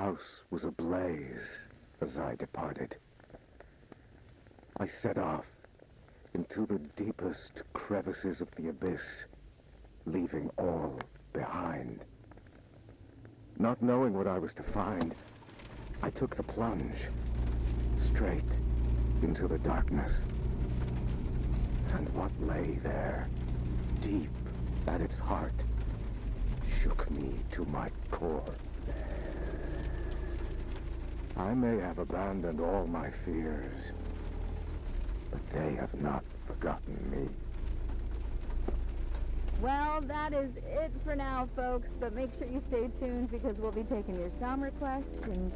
house was ablaze as I departed. I set off into the deepest crevices of the abyss, leaving all behind. Not knowing what I was to find, I took the plunge, straight into the darkness. And what lay there, deep at its heart, shook me to my core. I may have abandoned all my fears, but they have not forgotten me. Well, that is it for now, folks, but make sure you stay tuned because we'll be taking your sound requests and...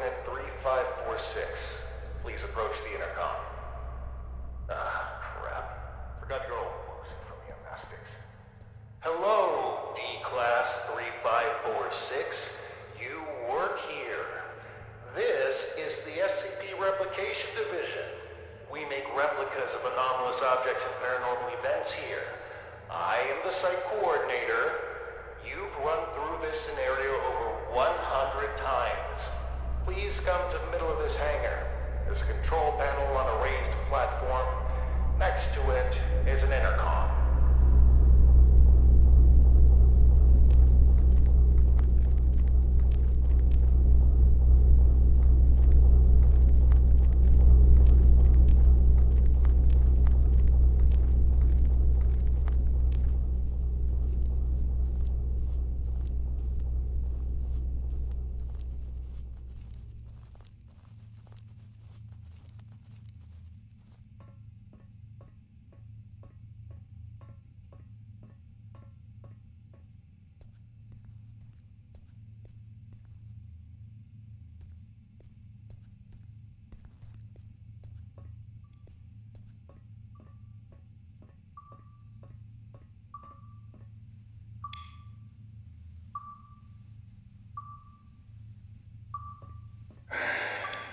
Subordinate 3546. Please approach the intercom. Ah, crap. Forgot your old booze from the amnestics. Hello, D-Class 3546. You work here. This is the SCP Replication Division. We make replicas of anomalous objects and paranormal events here. I am the site coordinator. You've run through this scenario over 100 times. Please come to the middle of this hangar. There's a control panel on a raised platform. Next to it is an intercom.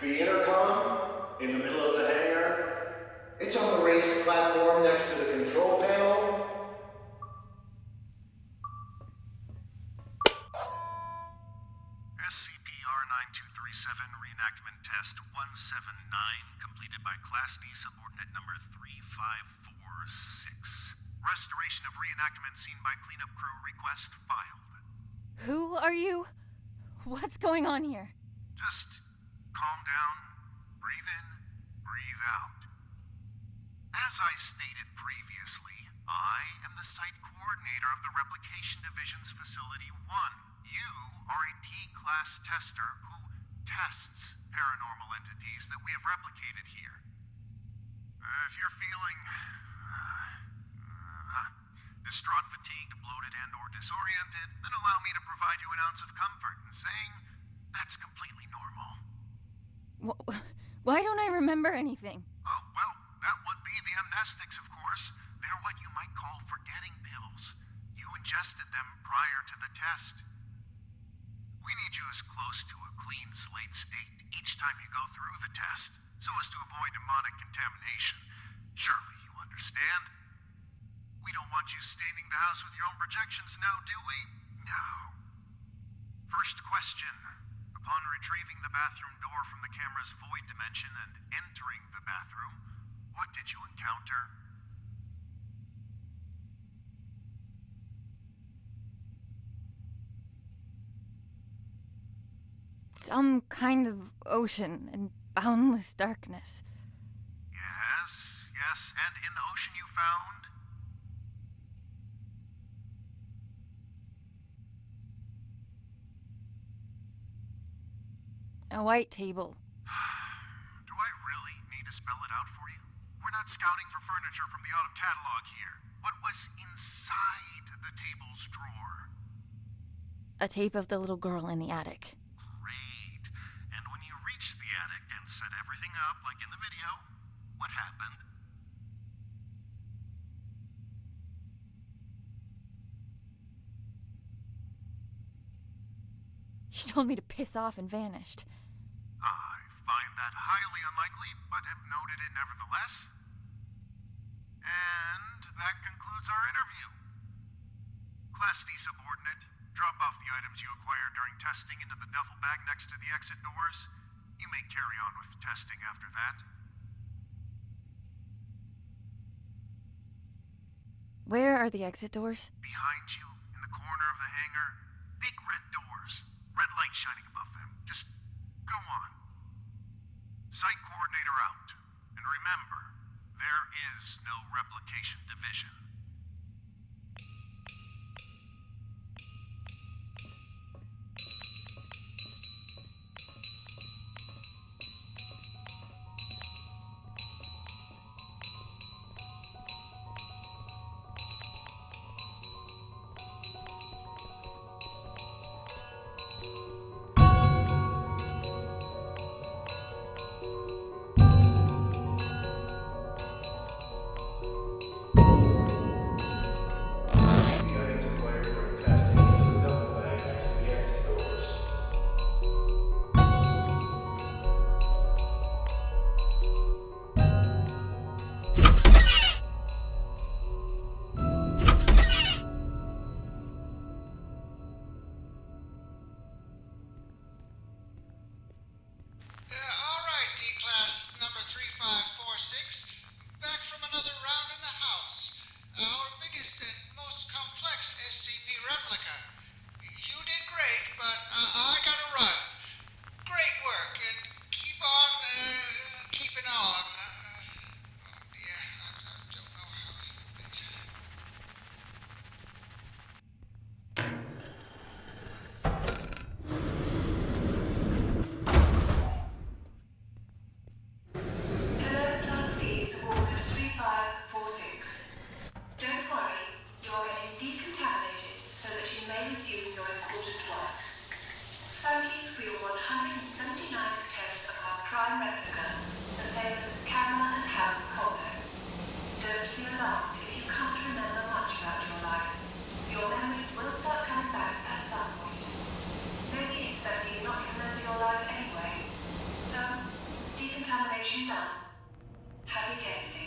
The intercom, in the middle of the hangar. It's on the raised platform next to the control panel. SCP-R9237 Reenactment Test 179, completed by Class D Subordinate Number 3546. Restoration of reenactment scene by cleanup crew request filed. Who are you? What's going on here? Just calm down, breathe in, breathe out. As I stated previously, I am the site coordinator of the Replication Division's Facility 1. You are a D-Class tester who tests paranormal entities that we have replicated here. If you're feeling distraught, fatigued, bloated, and/or disoriented, then allow me to provide you an ounce of comfort in saying that's completely normal. Why don't I remember anything? Oh, well, that would be the amnestics, of course. They're what you might call forgetting pills. You ingested them prior to the test. We need you as close to a clean slate state each time you go through the test, so as to avoid demonic contamination. Surely you understand? We don't want you staining the house with your own projections now, do we? No. First question. Upon retrieving the bathroom door from the camera's void dimension and entering the bathroom, what did you encounter? Some kind of ocean and boundless darkness. Yes, yes, and in the ocean you found? A white table. Do I really need to spell it out for you? We're not scouting for furniture from the autumn catalog here. What was inside the table's drawer? A tape of the little girl in the attic. Great. And when you reached the attic and set everything up like in the video, what happened? She told me to piss off and vanished. I find that highly unlikely, but have noted it nevertheless. And that concludes our interview. Class D Subordinate, drop off the items you acquired during testing into the duffel bag next to the exit doors. You may carry on with testing after that. Where are the exit doors? Behind you, in the corner of the hangar, big red doors. Red light shining above them. Just go on. Site coordinator out. And remember, there is no Replication Division. feel alarmed if you can't remember much about your life. Your memories will start coming back at some point. Maybe it's better you not remember your life anyway. So, decontamination done. Happy testing.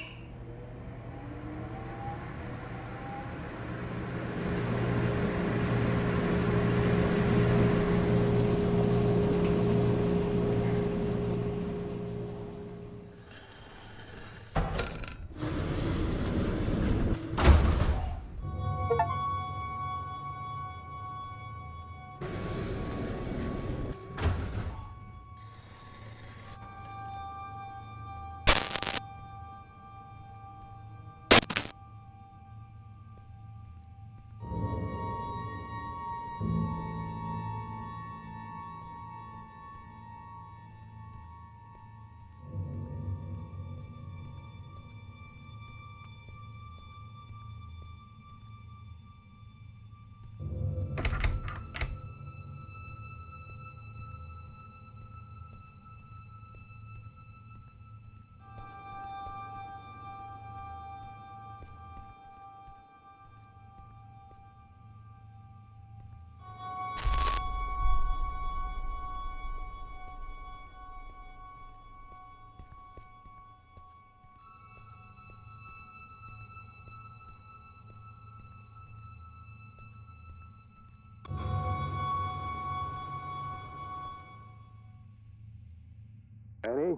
Annie?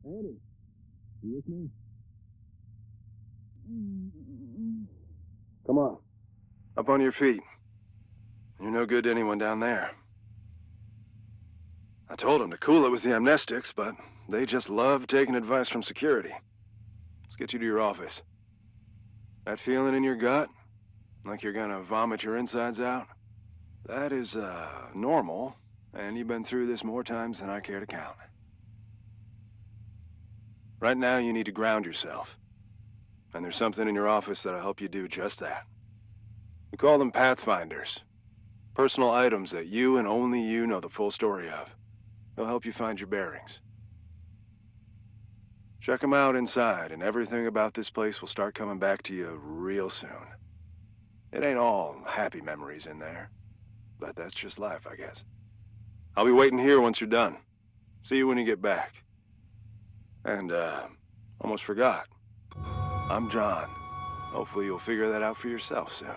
Annie? You with me? Come on. Up on your feet. You're no good to anyone down there. I told them to cool it with the amnestics, but they just love taking advice from security. Let's get you to your office. That feeling in your gut? Like you're gonna vomit your insides out? That is, normal, and you've been through this more times than I care to count. Right now, you need to ground yourself. And there's something in your office that'll help you do just that. We call them Pathfinders. Personal items that you and only you know the full story of. They'll help you find your bearings. Check them out inside, and everything about this place will start coming back to you real soon. It ain't all happy memories in there, but that's just life, I guess. I'll be waiting here once you're done. See you when you get back. And, almost forgot. I'm John. Hopefully you'll figure that out for yourself soon.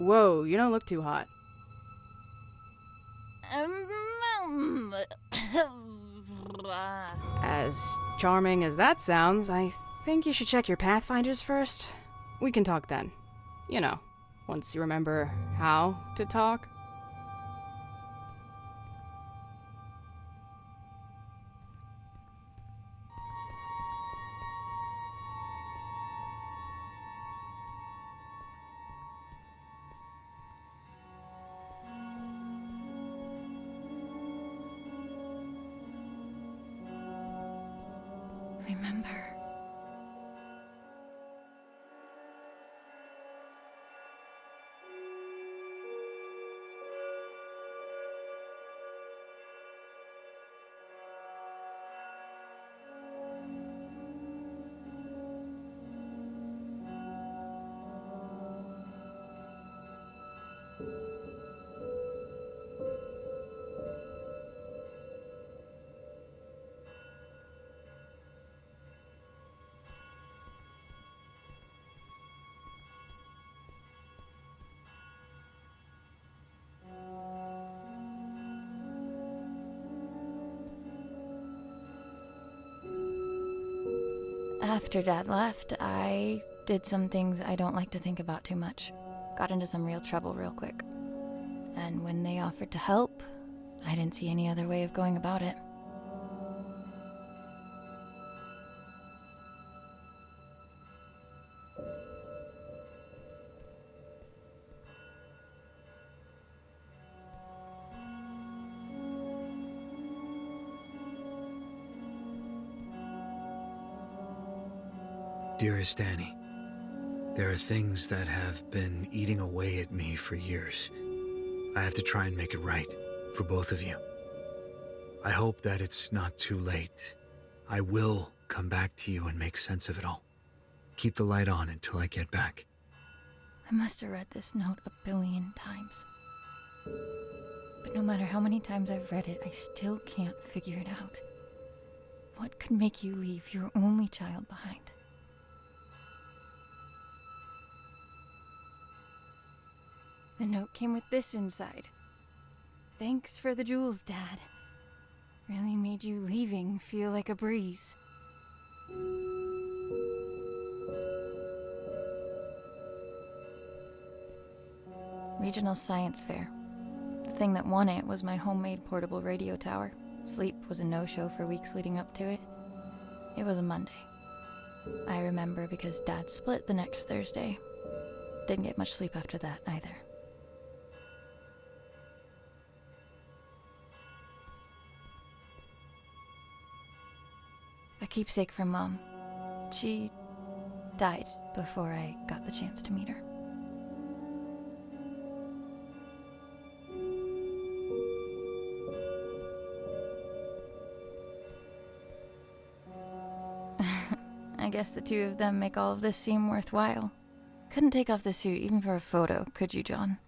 Whoa, you don't look too hot. As charming as that sounds, I think you should check your Pathfinders first. We can talk then. You know, once you remember how to talk. Remember. After Dad left, I did some things I don't like to think about too much. Got into some real trouble real quick. And when they offered to help, I didn't see any other way of going about it. Dearest Annie, there are things that have been eating away at me for years. I have to try and make it right for both of you. I hope that it's not too late. I will come back to you and make sense of it all. Keep the light on until I get back. I must have read this note a billion times. But no matter how many times I've read it, I still can't figure it out. What could make you leave your only child behind? The note came with this inside. Thanks for the jewels, Dad. Really made you leaving feel like a breeze. Regional Science Fair. The thing that won it was my homemade portable radio tower. Sleep was a no-show for weeks leading up to it. It was a Monday. I remember because Dad split the next Thursday. Didn't get much sleep after that either. A keepsake from Mom. She died before I got the chance to meet her. I guess the two of them make all of this seem worthwhile. Couldn't take off the suit even for a photo, could you, John?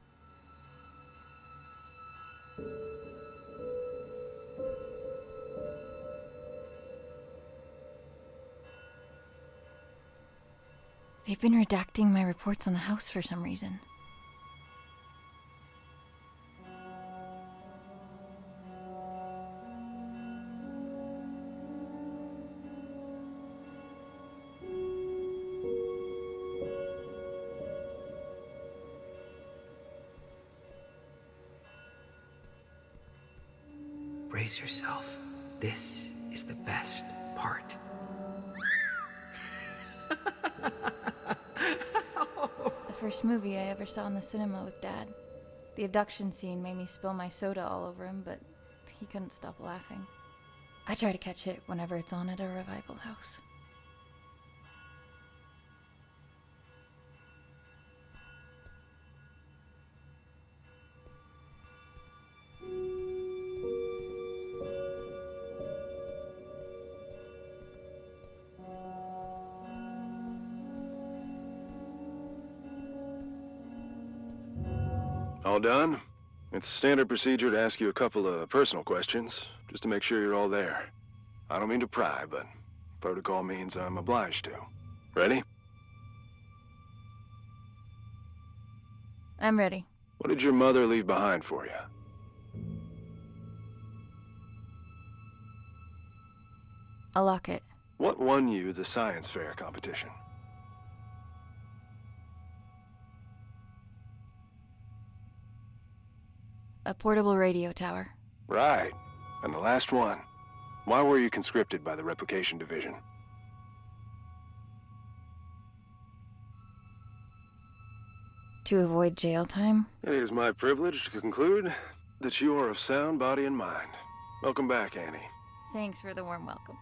They've been redacting my reports on the house for some reason. Brace yourself. This is the best part. The first movie I ever saw in the cinema with Dad. The abduction scene made me spill my soda all over him, but he couldn't stop laughing. I try to catch it whenever it's on at a revival house. All done? It's standard procedure to ask you a couple of personal questions, just to make sure you're all there. I don't mean to pry, but protocol means I'm obliged to. Ready? I'm ready. What did your mother leave behind for you? A locket. What won you the science fair competition? A portable radio tower. Right. And the last one. Why were you conscripted by the Replication Division? To avoid jail time? It is my privilege to conclude that you are of sound body and mind. Welcome back, Annie. Thanks for the warm welcome.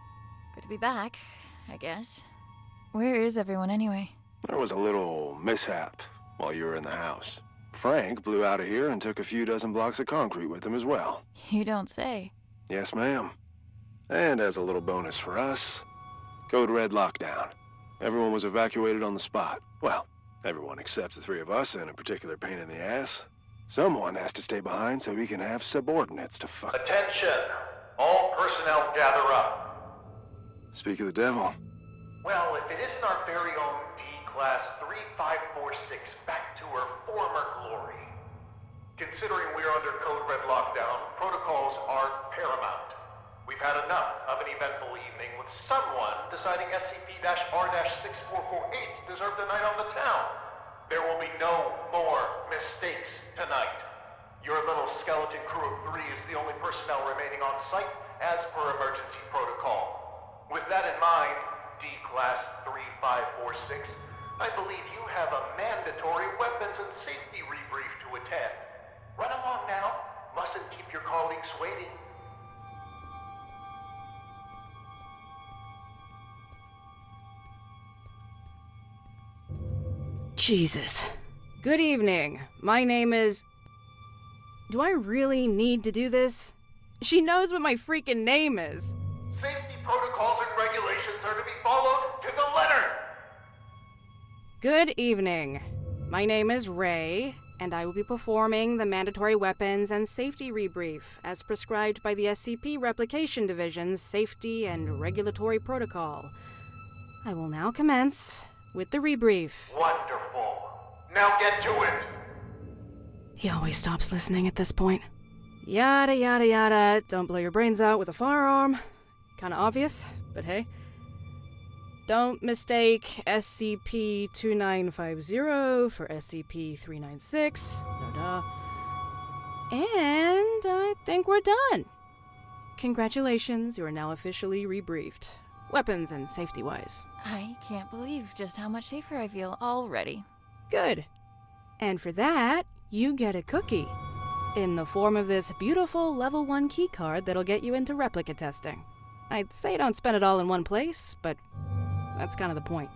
Good to be back, I guess. Where is everyone anyway? There was a little mishap while you were in the house. Frank blew out of here and took a few dozen blocks of concrete with him as well. You don't say. Yes, ma'am. And as a little bonus for us, Code Red lockdown. Everyone was evacuated on the spot. Well, everyone except the three of us and a particular pain in the ass. Someone has to stay behind so we can have subordinates to fuck. Attention! All personnel gather up. Speak of the devil. Well, if it isn't our very own D-Class 3546 back to her former glory. Considering we're under Code Red lockdown, protocols are paramount. We've had enough of an eventful evening with someone deciding SCP-R-6448 deserved a night on the town. There will be no more mistakes tonight. Your little skeleton crew of 3 is the only personnel remaining on site as per emergency protocol. With that in mind, D-Class 3546, I believe you have a mandatory weapons and safety rebrief to attend. Run along now. Mustn't keep your colleagues waiting. Jesus. Good evening. My name is... Do I really need to do this? She knows what my freaking name is. Safety protocols and regulations are to be followed to the letter. Good evening. My name is Ray, and I will be performing the mandatory weapons and safety rebrief as prescribed by the SCP Replication Division's Safety and Regulatory Protocol. I will now commence with the rebrief. Wonderful. Now get to it. He always stops listening at this point. Yada yada yada, don't blow your brains out with a firearm. Kinda obvious, but hey. Don't mistake SCP-2950 for SCP-396. No duh. And I think we're done. Congratulations, you are now officially rebriefed. Weapons and safety-wise. I can't believe just how much safer I feel already. Good. And for that, you get a cookie. In the form of this beautiful level 1 keycard that'll get you into replica testing. I'd say don't spend it all in one place, but that's kind of the point.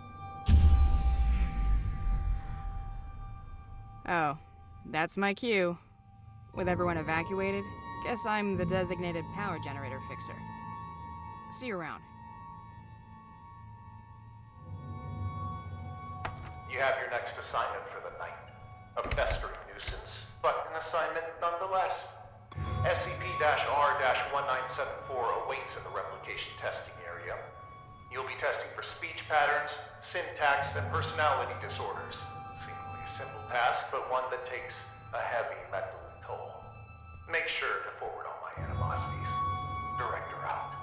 Oh, that's my cue. With everyone evacuated, guess I'm the designated power generator fixer. See you around. You have your next assignment for the night. A pestering nuisance, but an assignment nonetheless. SCP-R-1974 awaits in the replication testing area. You'll be testing for speech patterns, syntax, and personality disorders. Seemingly a simple task, but one that takes a heavy mental toll. Make sure to forward all my animosities. Director out.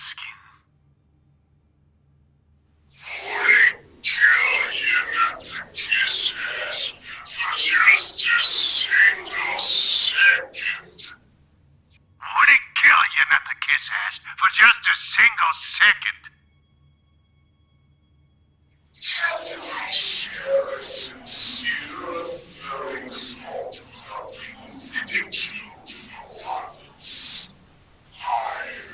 skin. Would it kill you not to kiss ass for just a single second? Captain, I share a sincere thanks to you for once. I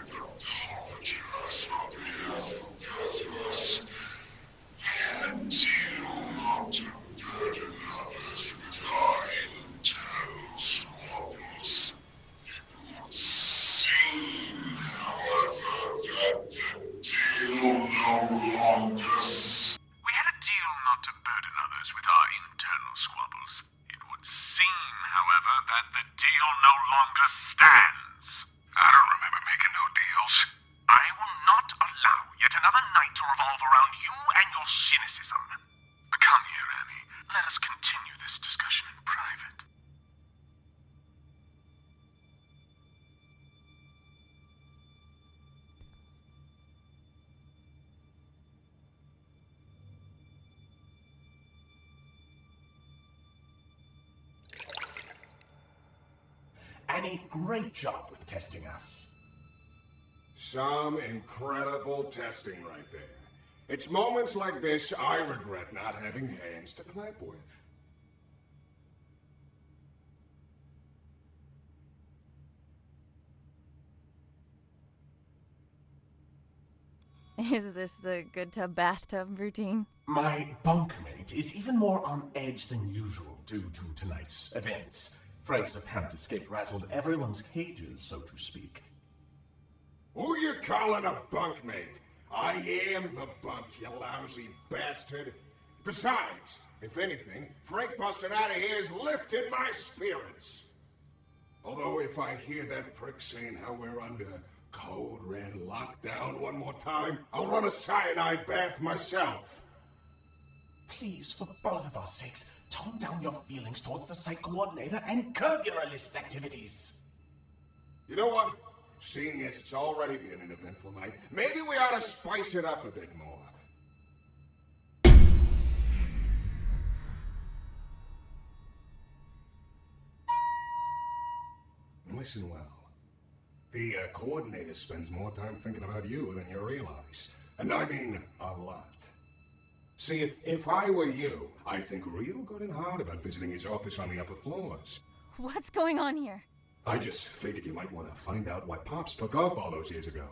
apologize on behalf of both of us, and deal not to burden others with our internal squabbles. It would seem, however, that the deal no longer. We had a deal not to burden others with our internal squabbles. It would seem, however, that the deal no longer stands. I don't remember making no deals. I will not allow yet another night to revolve around you and your cynicism. Come here, Annie. Let us continue this discussion in private. Annie, great job with testing us. Some incredible testing right there. It's moments like this I regret not having hands to clap with. Is this the good tub bathtub routine? My bunkmate is even more on edge than usual due to tonight's events. Frank's apparent escape rattled everyone's cages, so to speak. Who you calling a bunkmate? I am the bunk, you lousy bastard. Besides, if anything, Frank busted out of here has lifted my spirits. Although if I hear that prick saying how we're under code red lockdown one more time, I'll run a cyanide bath myself. Please, for both of our sakes, tone down your feelings towards the site coordinator and curb your illicit activities. You know what? Seeing as it's already been an eventful night, maybe we ought to spice it up a bit more. Listen well. The coordinator spends more time thinking about you than you realize. And I mean a lot. See, if I were you, I'd think real good and hard about visiting his office on the upper floors. What's going on here? I just figured you might want to find out why Pops took off all those years ago.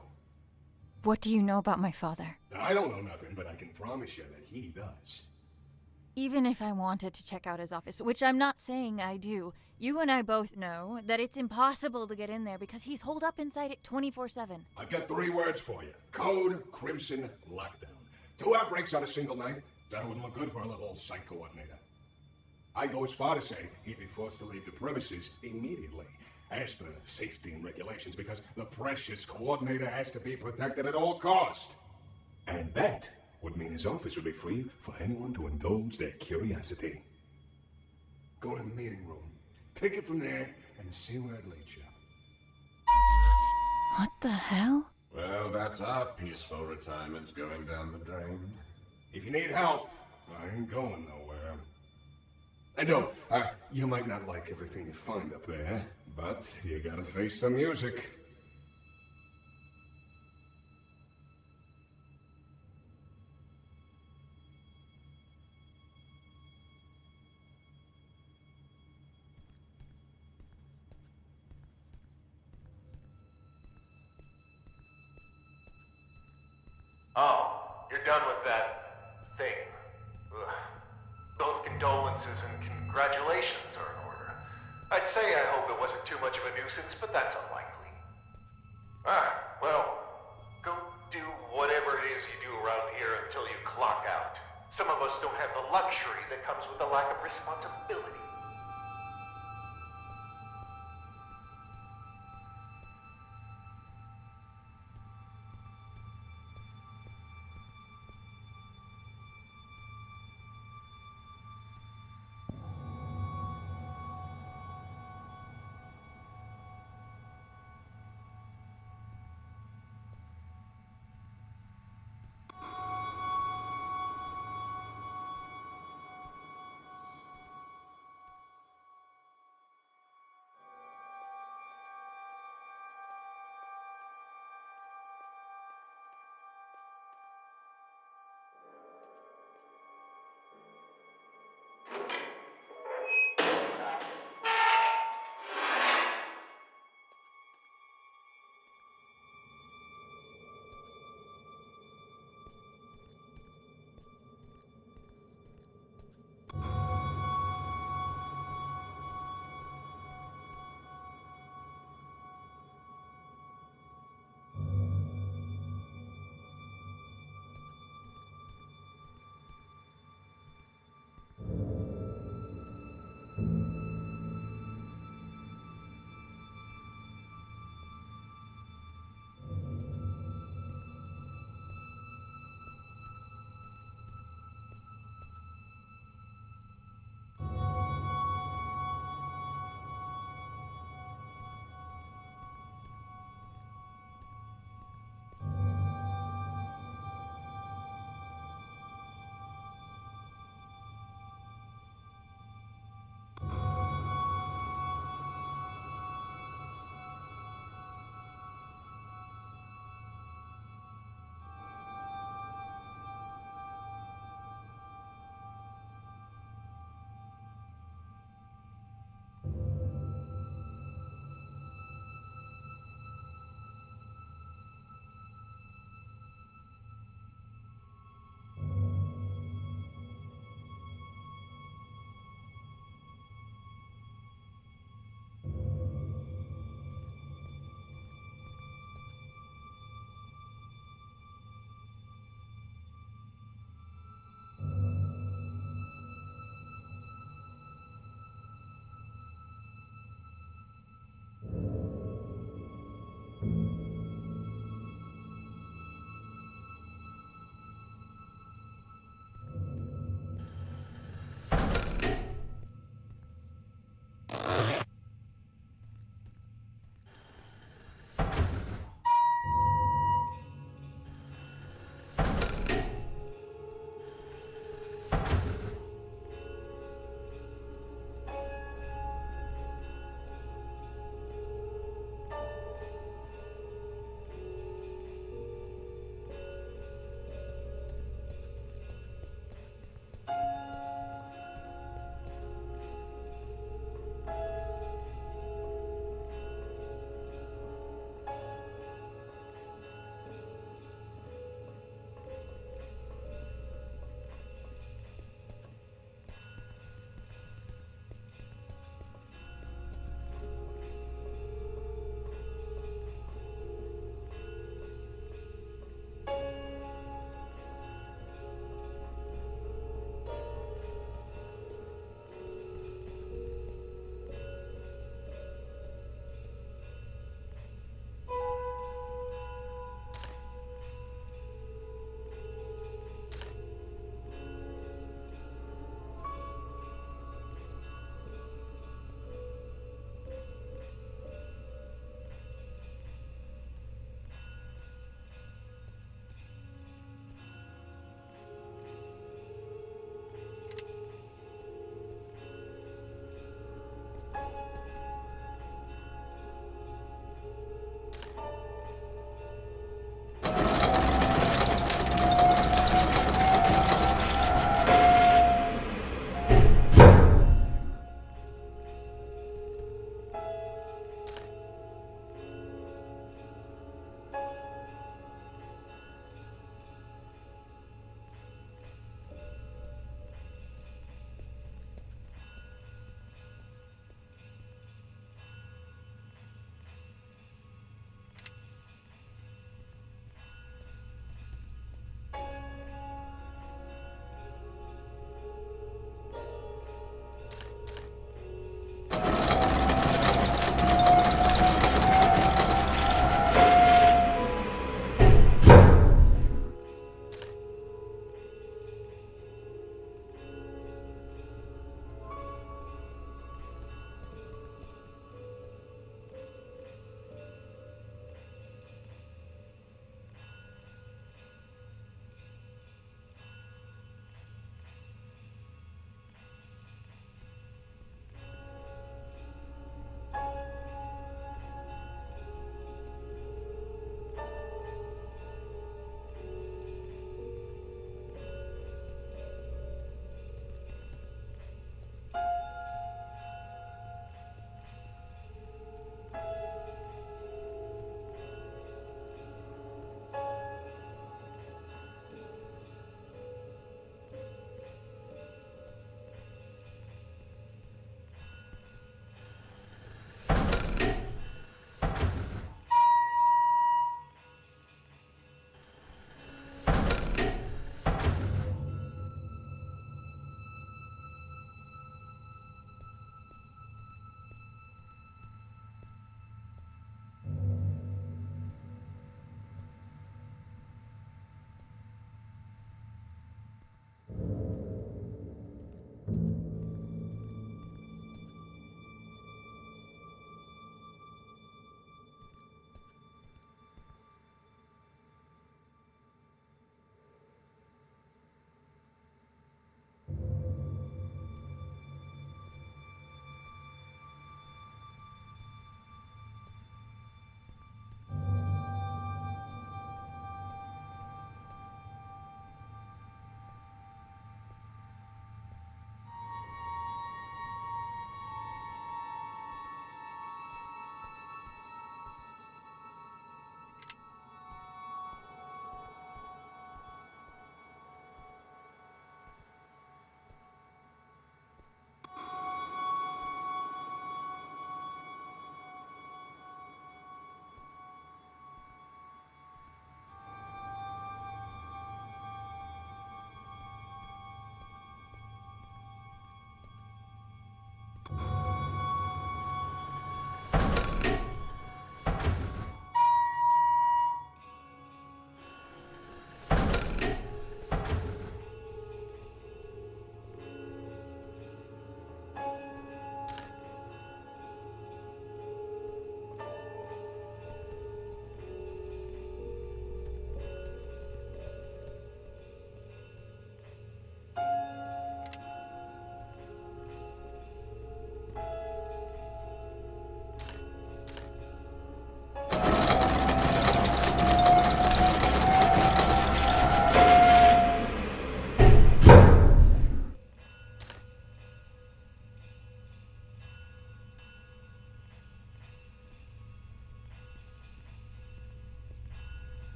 What do you know about my father? I don't know nothing, but I can promise you that he does. Even if I wanted to check out his office, which I'm not saying I do, you and I both know that it's impossible to get in there because he's holed up inside it 24/7. I've got 3 words for you. Code Crimson Lockdown. 2 outbreaks on a single night? That wouldn't look good for a little site coordinator. I'd go as far to say he'd be forced to leave the premises immediately, as per safety and regulations, because the precious coordinator has to be protected at all cost. And that would mean his office would be free for anyone to indulge their curiosity. Go to the meeting room, take it from there, and see where it leads you. What the hell? Well, that's our peaceful retirement going down the drain. If you need help, I ain't going nowhere. And no, you might not like everything you find up there, but you gotta face the music. Oh, you're done with that thing. Ugh. Both condolences and congratulations are in order. I'd say I hope it wasn't too much of a nuisance, but that's unlikely. Well, go do whatever it is you do around here until you clock out. Some of us don't have the luxury that comes with the lack of responsibility.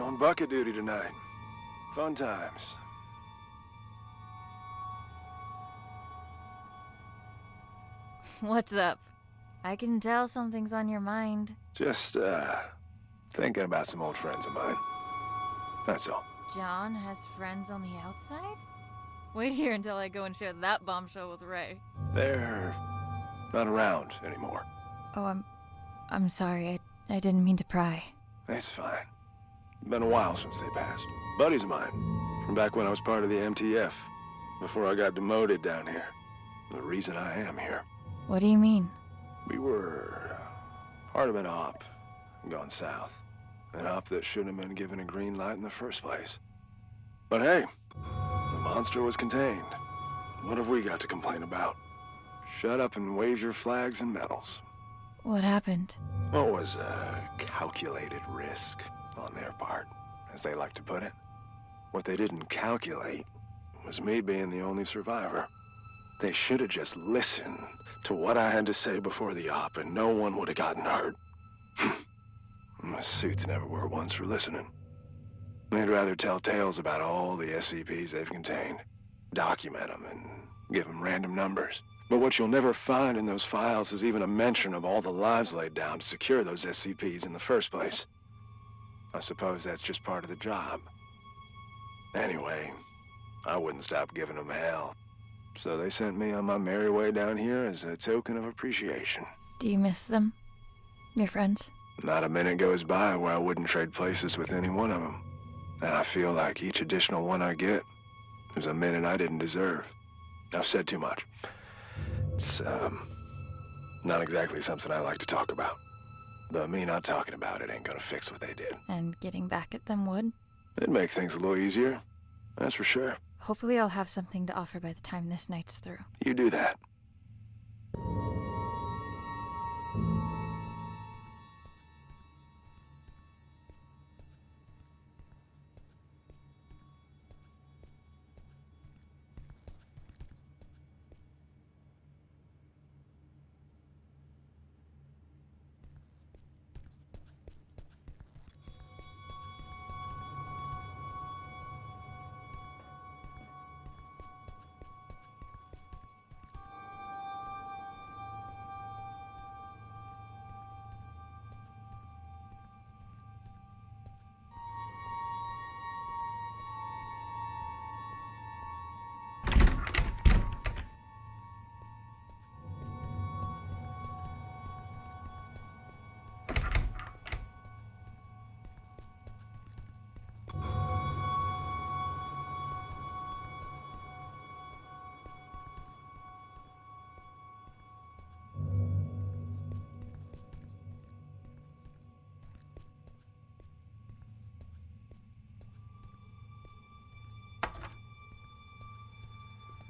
On bucket duty tonight. Fun times. What's up? I can tell something's on your mind. Just, thinking about some old friends of mine. That's all. John has friends on the outside? Wait here until I go and share that bombshell with Ray. They're not around anymore. Oh, I'm sorry. I didn't mean to pry. That's fine. Been a while since they passed. Buddies of mine, from back when I was part of the MTF, before I got demoted down here. The reason I am here. What do you mean? We were part of an op gone south. An op that shouldn't have been given a green light in the first place. But hey, the monster was contained. What have we got to complain about? Shut up and wave your flags and medals. What happened? What was a calculated risk on their part, as they like to put it. What they didn't calculate was me being the only survivor. They should have just listened to what I had to say before the op, and no one would have gotten hurt. My suits never were ones for listening. They'd rather tell tales about all the SCPs they've contained, document them, and give them random numbers. But what you'll never find in those files is even a mention of all the lives laid down to secure those SCPs in the first place. I suppose that's just part of the job. Anyway, I wouldn't stop giving them hell. So they sent me on my merry way down here as a token of appreciation. Do you miss them? Your friends? Not a minute goes by where I wouldn't trade places with any one of them. And I feel like each additional one I get is a minute I didn't deserve. I've said too much. It's, not exactly something I like to talk about. But me not talking about it ain't gonna fix what they did. And getting back at them would? It'd make things a little easier, that's for sure. Hopefully I'll have something to offer by the time this night's through. You do that.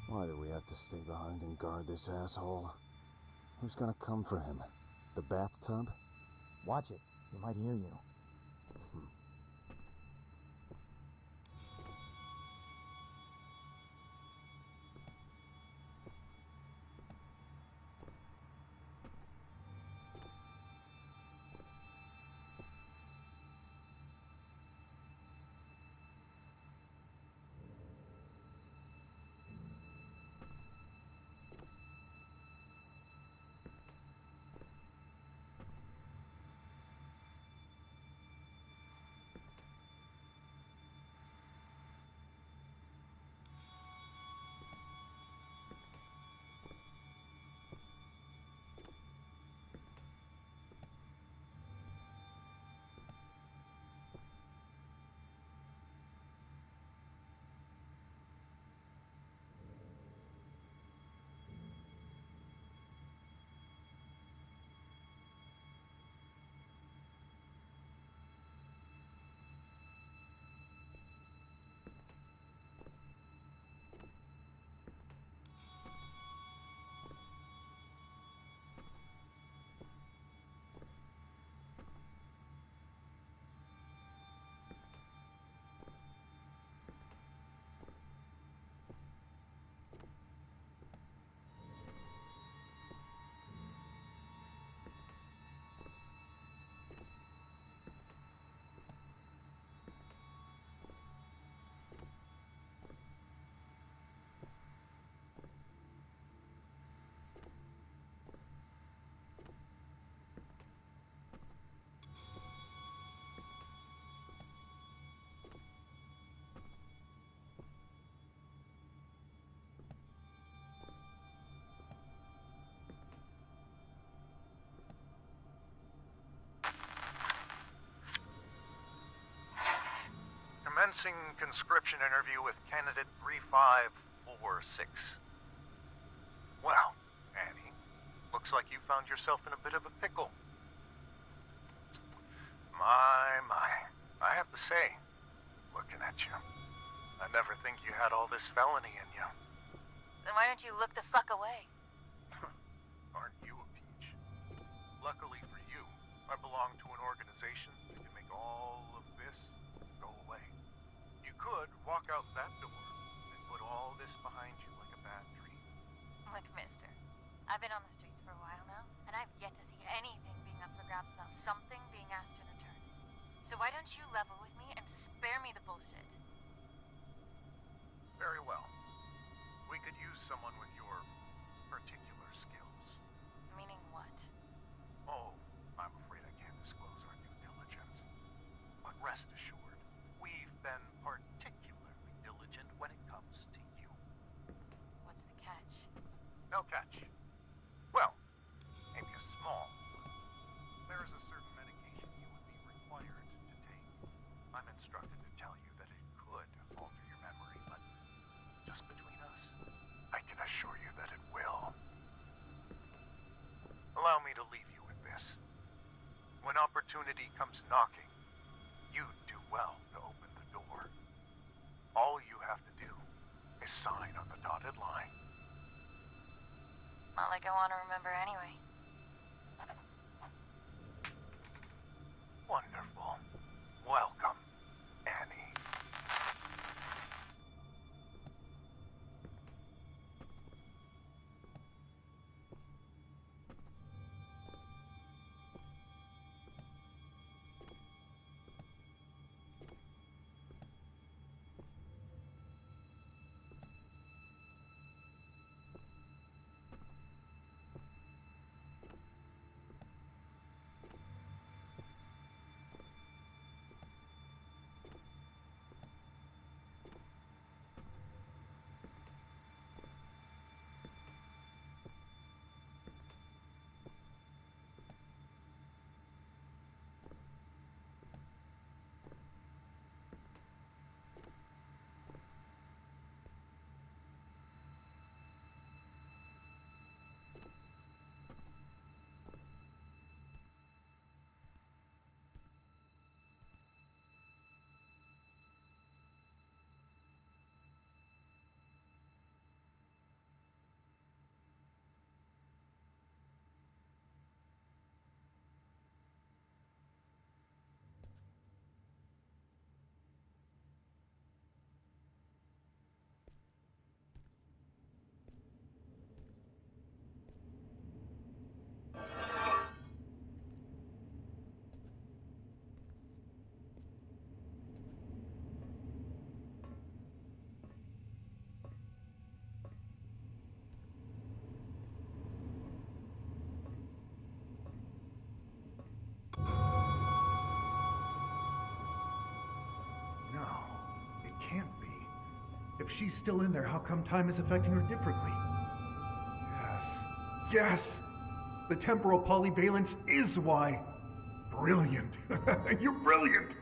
Why do we have to stay behind and guard this asshole? Who's gonna come for him? The bathtub? Watch it. He might hear you. Commencing conscription interview with candidate 3546. Well, Annie, looks like you found yourself in a bit of a pickle. My. I have to say, looking at you, I never think you had all this felony in you. Then why don't you look the fuck away? Aren't you a peach? Luckily for you, I belong to an organization that can make all of this go away. You could walk out that door and put all this behind you like a bad dream. Look, mister, I've been on the streets for a while now, and I've yet to see anything being up for grabs without something being asked in return. So why don't you level with me and spare me the bullshit? Very well. We could use someone with your particular skills. Meaning what? Oh, I'm afraid I can't disclose our due diligence. But rest assured, we've been particularly diligent when it comes to you. What's the catch? No catch. Well, maybe a small one. There is a certain medication you would be required to take. I'm instructed to tell you that it could alter your memory, but just between us, I can assure you that it will. Allow me to leave you with this. When opportunity comes knocking, you do well to open the door. All you have to do is sign on the dotted line. Not like I want to remember anyway. Wonderful. Welcome, Annie. Can't be. If she's still in there, how come time is affecting her differently? Yes! The temporal polyvalence is why. Brilliant. You're brilliant!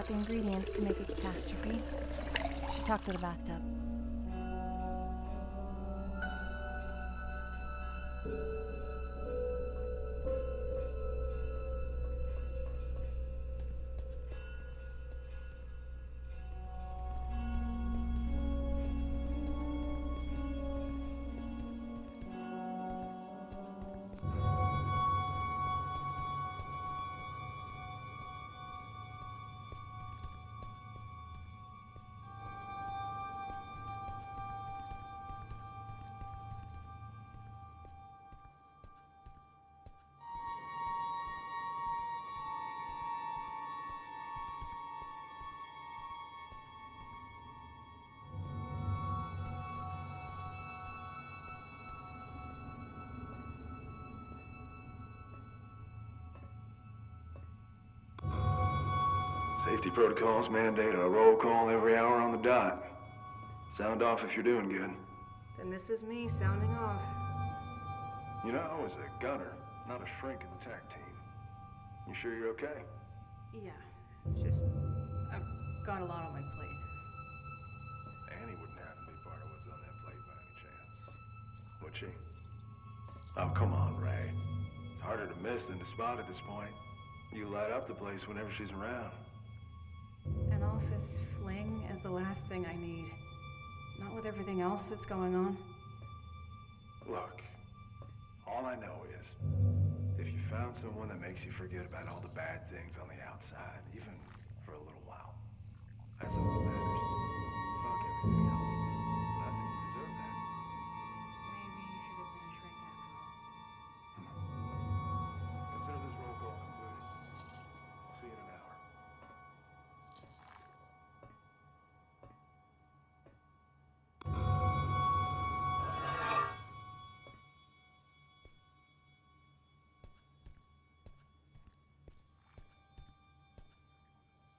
got the ingredients to make a catastrophe. Should talk to the bathtub. Safety protocols mandate a roll call every hour on the dot. Sound off if you're doing good. Then this is me sounding off. You know, I was a gunner, not a shrink in the TAC team. You sure you're okay? Yeah, it's just... I've got a lot on my plate. Annie wouldn't have to be part of what's on that plate by any chance. Would she? Oh, come on, Ray. It's harder to miss than to spot at this point. You light up the place whenever she's around. An office fling is the last thing I need. Not with everything else that's going on. Look, all I know is, if you found someone that makes you forget about all the bad things on the outside, even for a little while, that's all that matters. Fuck everything else. But I think you deserve that. Maybe you should have been a shrink after all. Consider this roll call completed. I'll see you in an hour.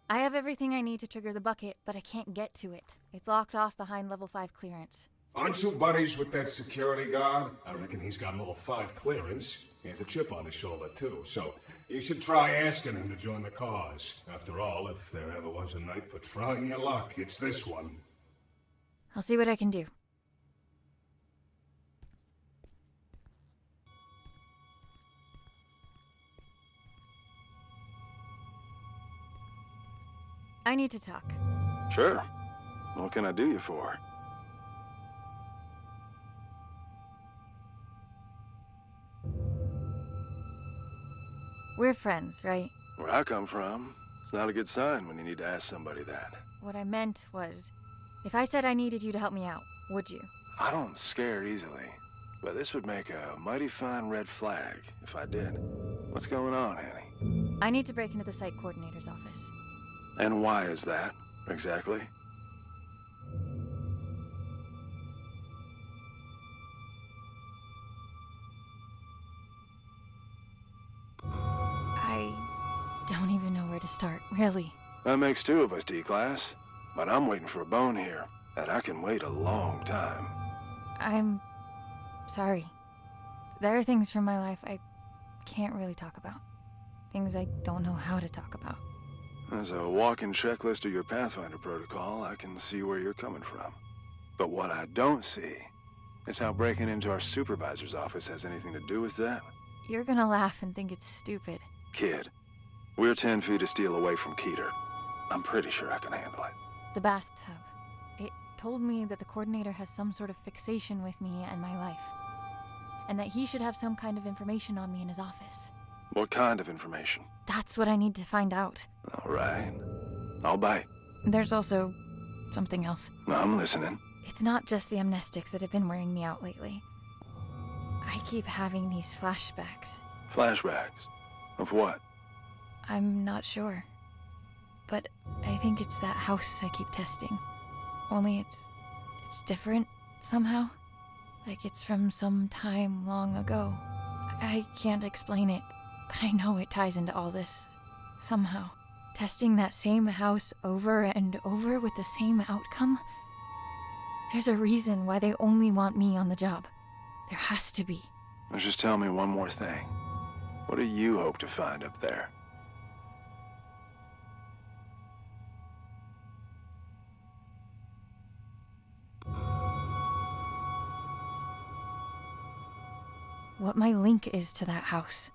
I have everything I need to trigger the bucket, but I can't get to it. It's locked off behind level 5 clearance. Aren't you buddies with that security guard? I reckon he's got level 5 clearance. He has a chip on his shoulder, too, so you should try asking him to join the cause. After all, if there ever was a night for trying your luck, it's this one. I'll see what I can do. I need to talk. Sure. What can I do you for? We're friends, right? Where I come from, it's not a good sign when you need to ask somebody that. What I meant was, if I said I needed you to help me out, would you? I don't scare easily, but this would make a mighty fine red flag if I did. What's going on, Annie? I need to break into the site coordinator's office. And why is that, exactly? I don't even know where to start, really. That makes two of us, D-Class. But I'm waiting for a bone here, and I can wait a long time. I'm sorry. There are things from my life I can't really talk about. Things I don't know how to talk about. As a walking checklist of your Pathfinder protocol, I can see where you're coming from. But what I don't see is how breaking into our supervisor's office has anything to do with that. You're gonna laugh and think it's stupid. Kid, we're 10 feet of steel away from Keter. I'm pretty sure I can handle it. The bathtub. It told me that the coordinator has some sort of fixation with me and my life. And that he should have some kind of information on me in his office. What kind of information? That's what I need to find out. All right. I'll bite. There's also something else. I'm listening. It's not just the amnestics that have been wearing me out lately. I keep having these flashbacks. Flashbacks? Of what? I'm not sure. But I think it's that house I keep testing. Only it's different somehow. Like it's from some time long ago. I can't explain it, but I know it ties into all this. Somehow. Testing that same house over and over with the same outcome? There's a reason why they only want me on the job. There has to be. Now just tell me one more thing. What do you hope to find up there? what my link is to that house.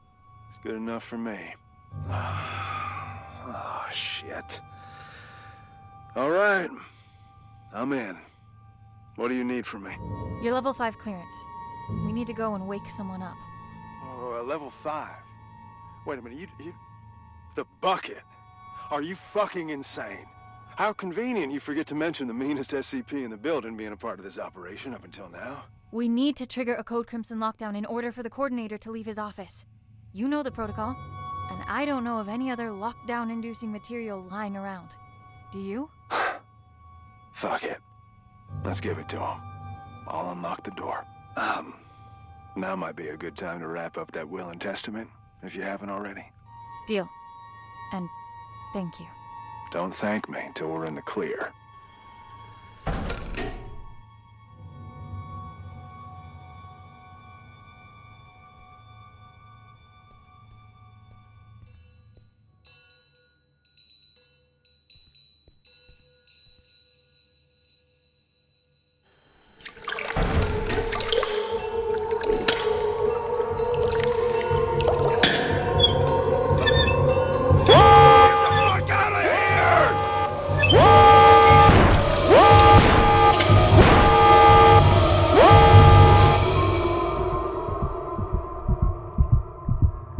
It's good enough for me. Oh, shit. All right. I'm in. What do you need from me? Your level 5 clearance. We need to go and wake someone up. Oh, a level 5. Wait a minute, you... The bucket? Are you fucking insane? How convenient you forget to mention the meanest SCP in the building being a part of this operation up until now. We need to trigger a Code Crimson lockdown in order for the coordinator to leave his office. You know the protocol, and I don't know of any other lockdown-inducing material lying around. Do you? Fuck it. Let's give it to him. I'll unlock the door. Now might be a good time to wrap up that will and testament, if you haven't already. Deal. And thank you. Don't thank me until we're in the clear.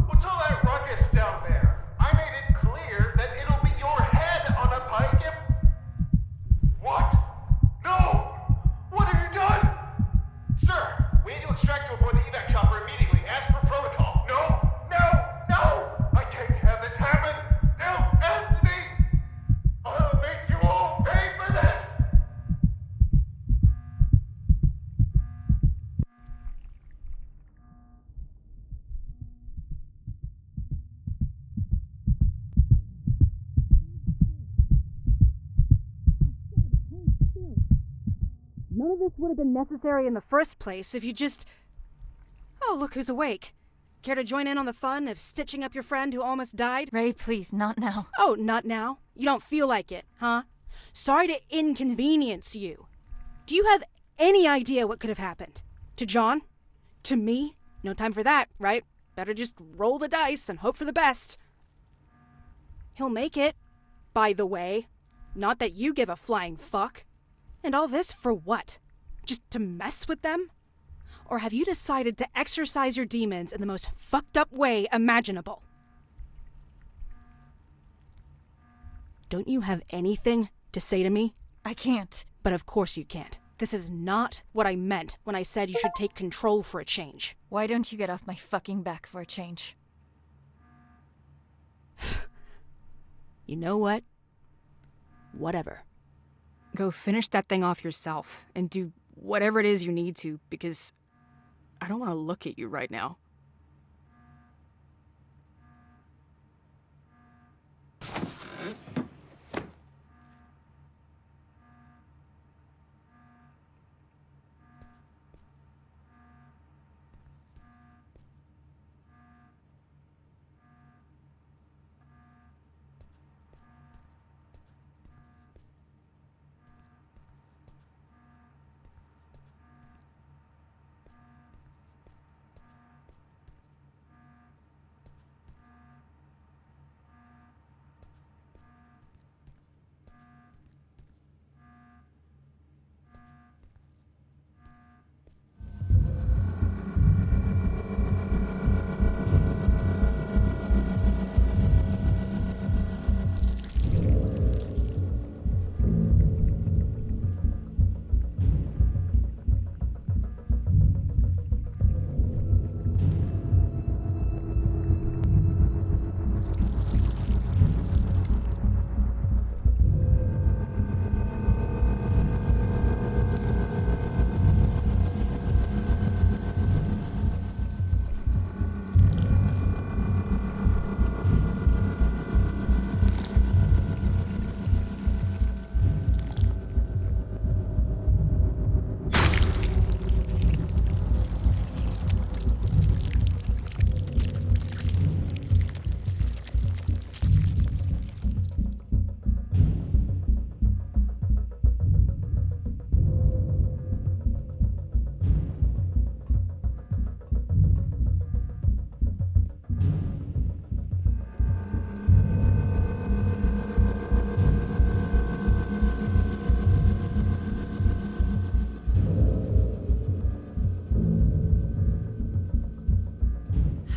What's all that ruckus down there? I made it clear that it'll be your head on a pike if... What? No! What have you done? Sir, we need to extract you aboard the evac chopper immediately, as per protocol. No! No! No! I can't have this happen! They'll end me! I'll make you all pay for this! None of this would have been necessary in the first place if you just... Oh, look who's awake. Care to join in on the fun of stitching up your friend who almost died? Ray, please, not now. Oh, not now? You don't feel like it, huh? Sorry to inconvenience you. Do you have any idea what could have happened? To John? To me? No time for that, right? Better just roll the dice and hope for the best. He'll make it, by the way. Not that you give a flying fuck. And all this for what? Just to mess with them? Or have you decided to exercise your demons in the most fucked up way imaginable? Don't you have anything to say to me? I can't. But of course you can't. This is not what I meant when I said you should take control for a change. Why don't you get off my fucking back for a change? You know what? Whatever. Go finish that thing off yourself and do whatever it is you need to, because I don't want to look at you right now.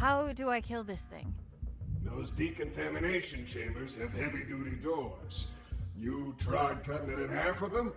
How do I kill this thing? Those decontamination chambers have heavy-duty doors. You tried cutting it in half with them?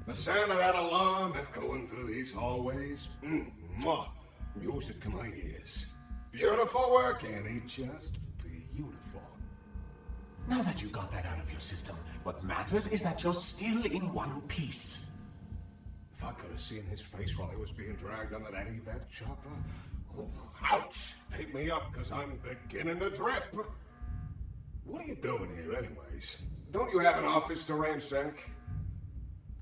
The sound of that alarm echoing through these hallways. Mwah. Music to my ears. Beautiful work, Annie. Just beautiful. Now that you got that out of your system, what matters is that you're still in one piece. If I could have seen his face while he was being dragged under that evac chopper. Oh, ouch! Pick me up, because I'm beginning to drip. What are you doing here, anyways? Don't you have an office to ransack?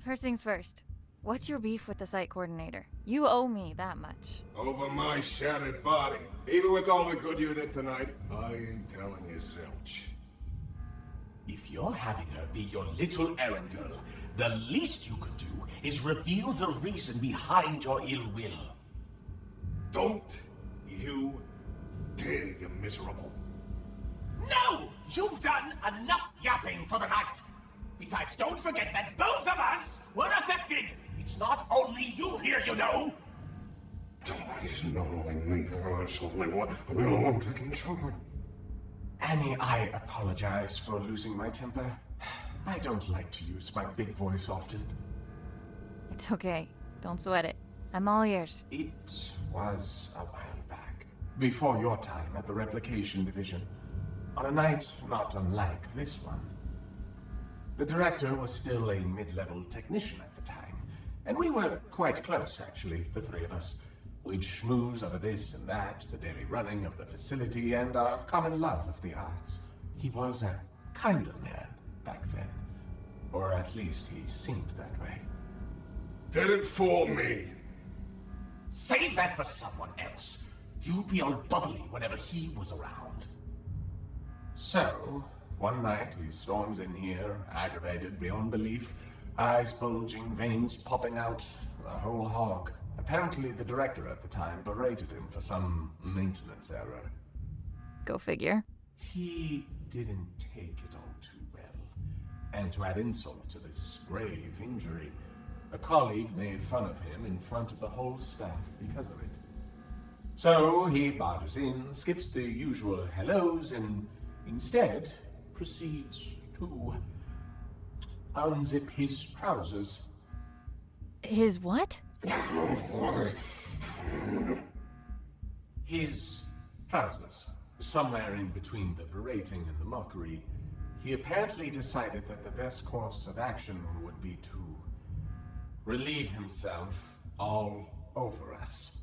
First things first. What's your beef with the site coordinator? You owe me that much. Over my shattered body. Even with all the good you did tonight, I ain't telling you zilch. If you're having her be your little errand girl, the least you could do is reveal the reason behind your ill will. Don't you dare, you miserable. No! You've done enough yapping for the night! Besides, don't forget that both of us were affected! It's not only you here, you know! It's not only me, it's only one. We're all one freaking children. Annie, I apologize for losing my temper. I don't like to use my big voice often. It's okay. Don't sweat it. I'm all ears. It was a while back, before your time at the Replication Division, on a night not unlike this one. The director was still a mid-level technician at the time, and we were quite close, actually, the three of us. We'd schmooze over this and that, the daily running of the facility, and our common love of the arts. He was a kinder man back then. Or at least he seemed that way. Didn't fool me. Save that for someone else. You'd be all bubbly whenever he was around. So, one night he storms in here, aggravated beyond belief, eyes bulging, veins popping out, the whole hog. Apparently the director at the time berated him for some maintenance error. Go figure. He didn't take it all too well. And to add insult to this grave injury, a colleague made fun of him in front of the whole staff because of it. So he barges in, skips the usual hellos, and instead proceeds to unzip his trousers. His what? His trousers. Somewhere in between the berating and the mockery, he apparently decided that the best course of action would be to relieve himself all over us.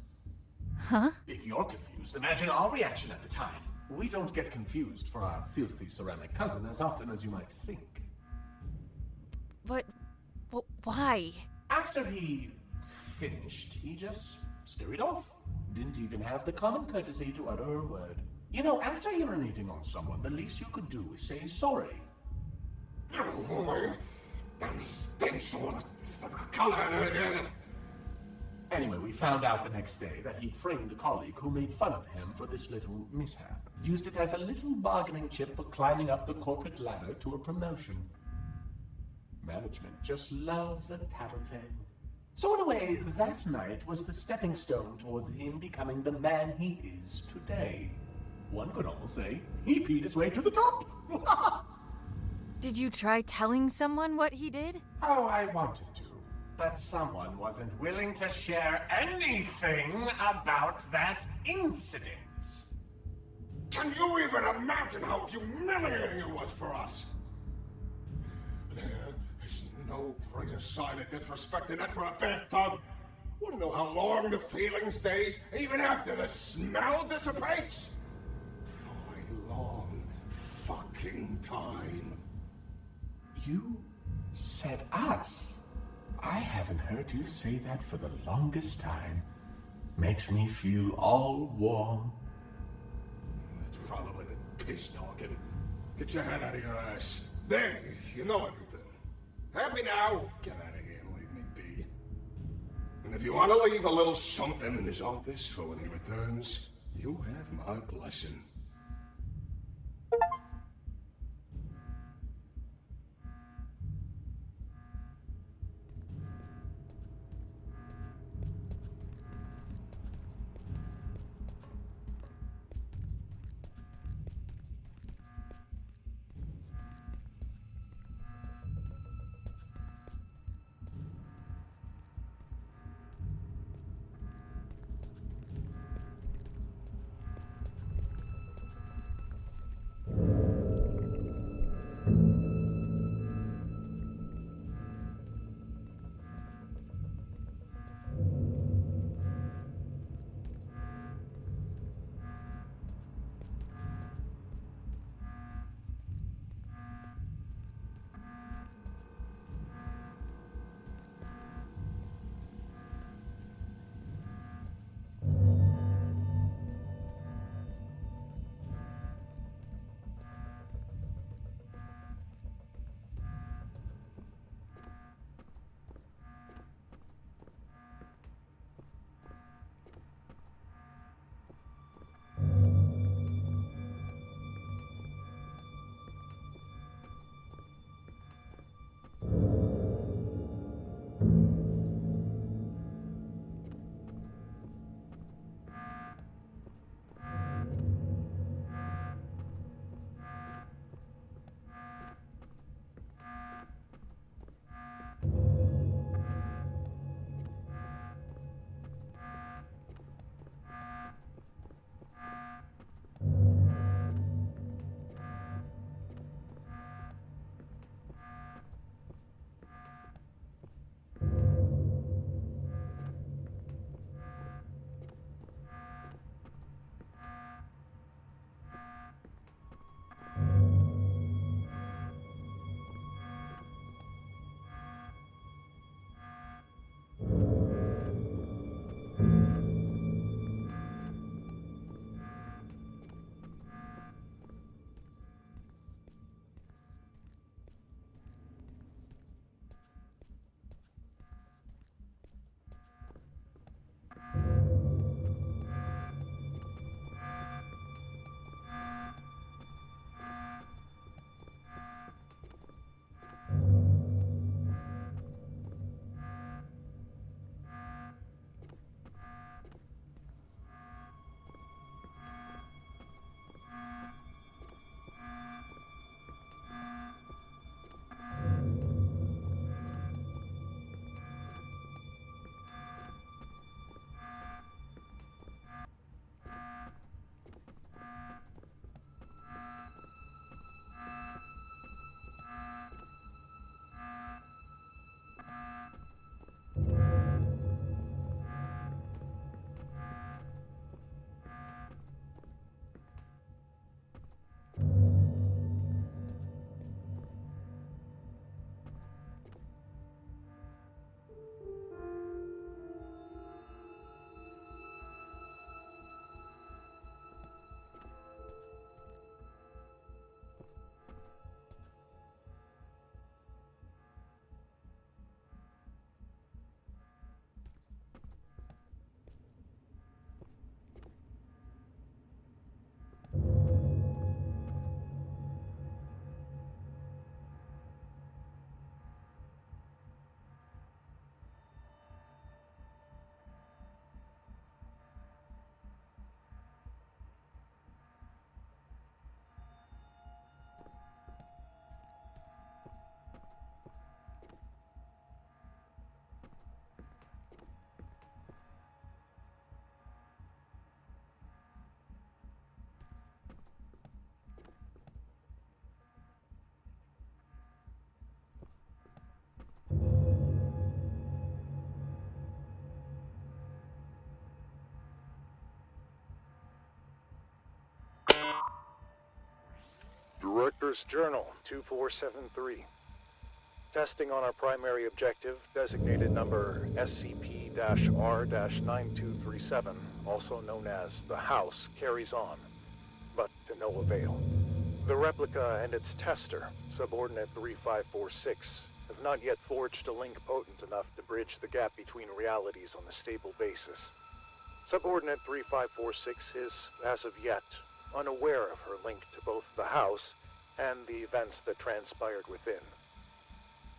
Huh? If you're confused, imagine our reaction at the time. We don't get confused for our filthy ceramic cousin as often as you might think. But why? After he finished, he just scurried off. Didn't even have the common courtesy to utter a word. You know, after urinating on someone, the least you could do is say sorry. Anyway, we found out the next day that he'd framed a colleague who made fun of him for this little mishap. Used it as a little bargaining chip for climbing up the corporate ladder to a promotion. Management just loves a tattletale. So in a way, that night was the stepping stone toward him becoming the man he is today. One could almost say he peed his way to the top. Did you try telling someone what he did? Oh, I wanted to, but someone wasn't willing to share anything about that incident. Can you even imagine how humiliating it was for us? There is no greater sign of disrespect than that for a bathtub. Want to know how long the feeling stays, even after the smell dissipates? For a long fucking time. You said us. I haven't heard you say that for the longest time. Makes me feel all warm. That's probably the piss talking. Get your head out of your ass. There, you know everything. Happy now? Get out of here and leave me be. And if you want to leave a little something in his office for when he returns, you have my blessing. Director's Journal 2473. Testing on our primary objective, designated number SCP-R-9237, also known as the House, carries on, but to no avail. The replica and its tester, Subordinate 3546, have not yet forged a link potent enough to bridge the gap between realities on a stable basis. Subordinate 3546 is, as of yet, unaware of her link to both the House and the events that transpired within.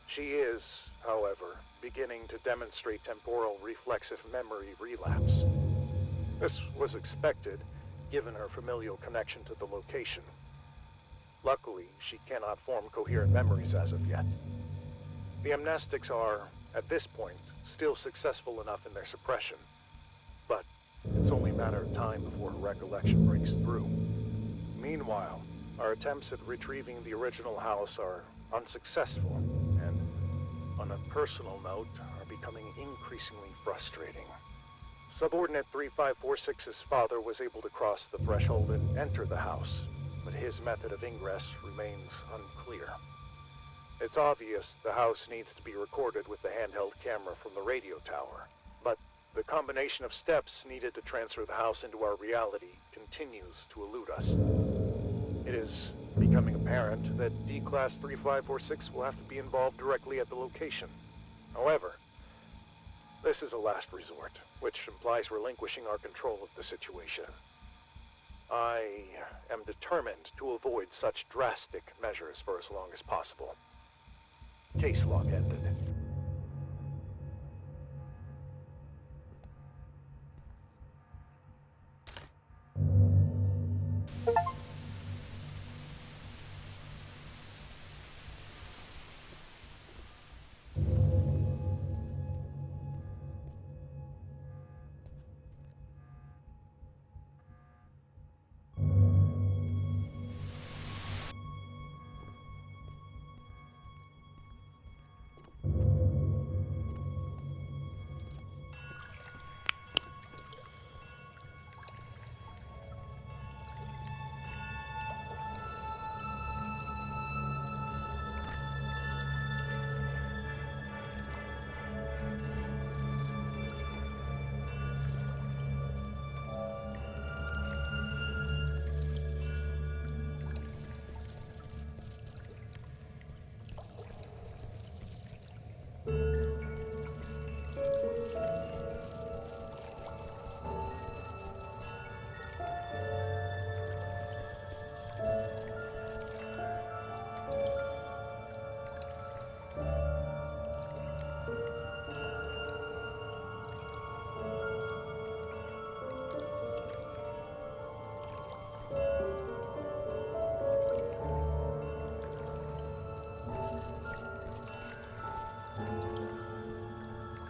She is, however, beginning to demonstrate temporal reflexive memory relapse. This was expected, given her familial connection to the location. Luckily, she cannot form coherent memories as of yet. The amnestics are, at this point, still successful enough in their suppression, but it's only a matter of time before her recollection breaks through. Meanwhile, our attempts at retrieving the original House are unsuccessful, and, on a personal note, are becoming increasingly frustrating. Subordinate 3546's father was able to cross the threshold and enter the House, but his method of ingress remains unclear. It's obvious the House needs to be recorded with the handheld camera from the radio tower, but the combination of steps needed to transfer the House into our reality continues to elude us. It is becoming apparent that D-Class 3546 will have to be involved directly at the location. However, this is a last resort, which implies relinquishing our control of the situation. I am determined to avoid such drastic measures for as long as possible. Case log ended.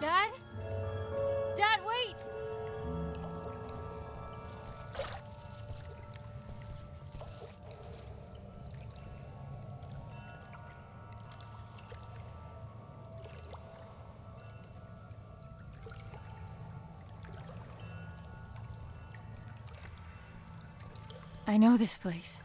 Dad? Dad, wait! I know this place.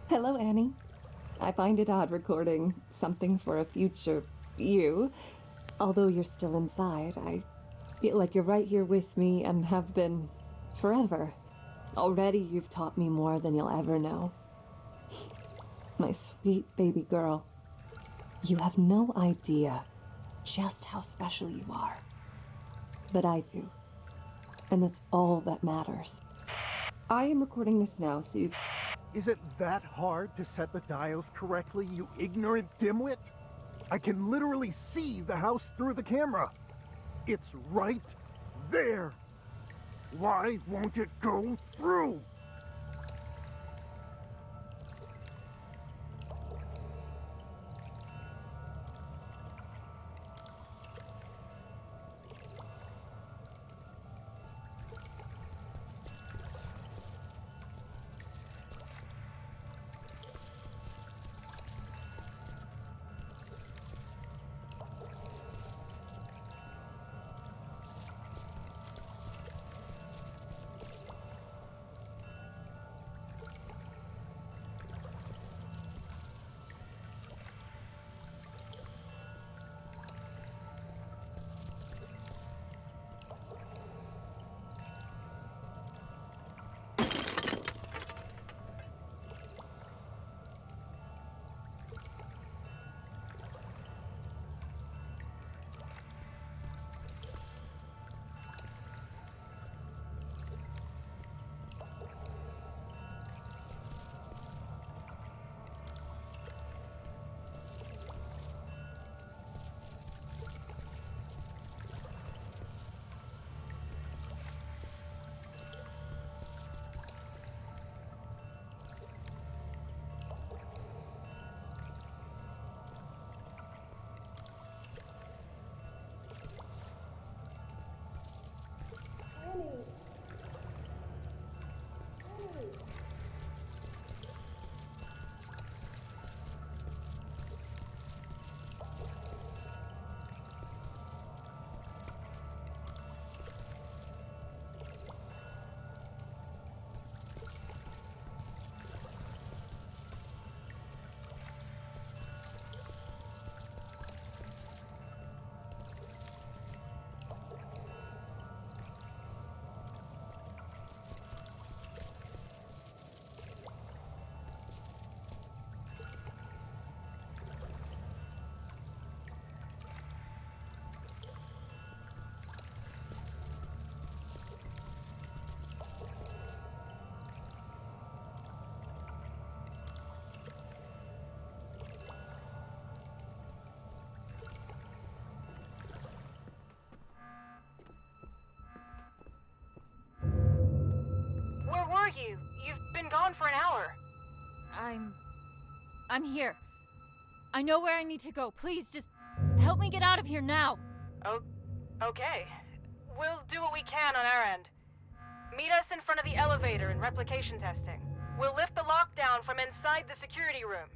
Hello, Annie. I find it odd recording something for a future you. Although you're still inside, I feel like you're right here with me and have been forever. Already you've taught me more than you'll ever know. My sweet baby girl. You have no idea just how special you are. But I do. And that's all that matters. I am recording this now, so you... Is it that hard to set the dials correctly, you ignorant dimwit? I can literally see the house through the camera. It's right there. Why won't it go through? been gone for an hour. I'm here. I know where I need to go. Please, just help me get out of here now. Oh, okay. We'll do what we can on our end. Meet us in front of the elevator in replication testing. We'll lift the lockdown from inside the security room.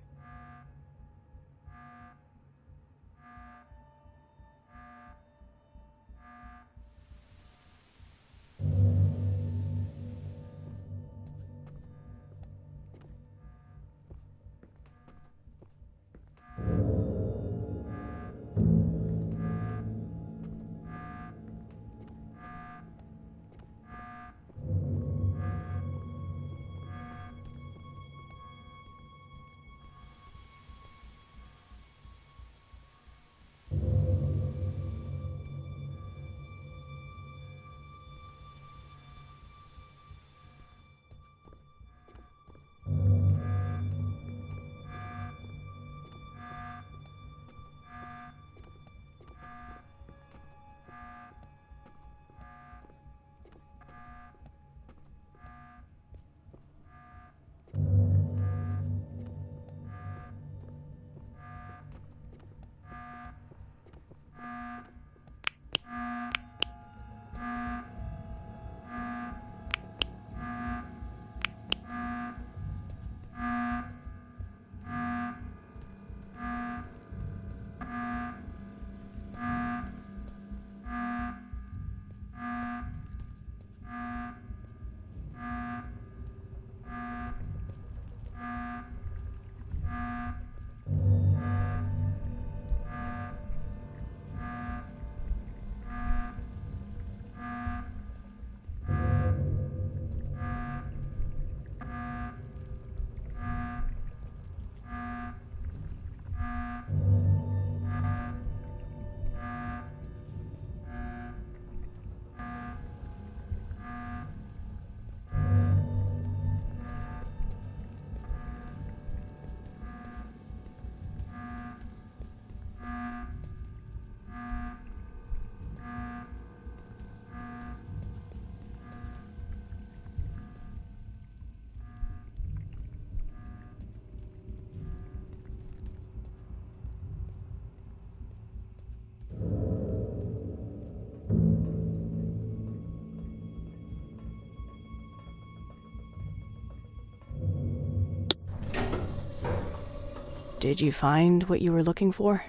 Did you find what you were looking for?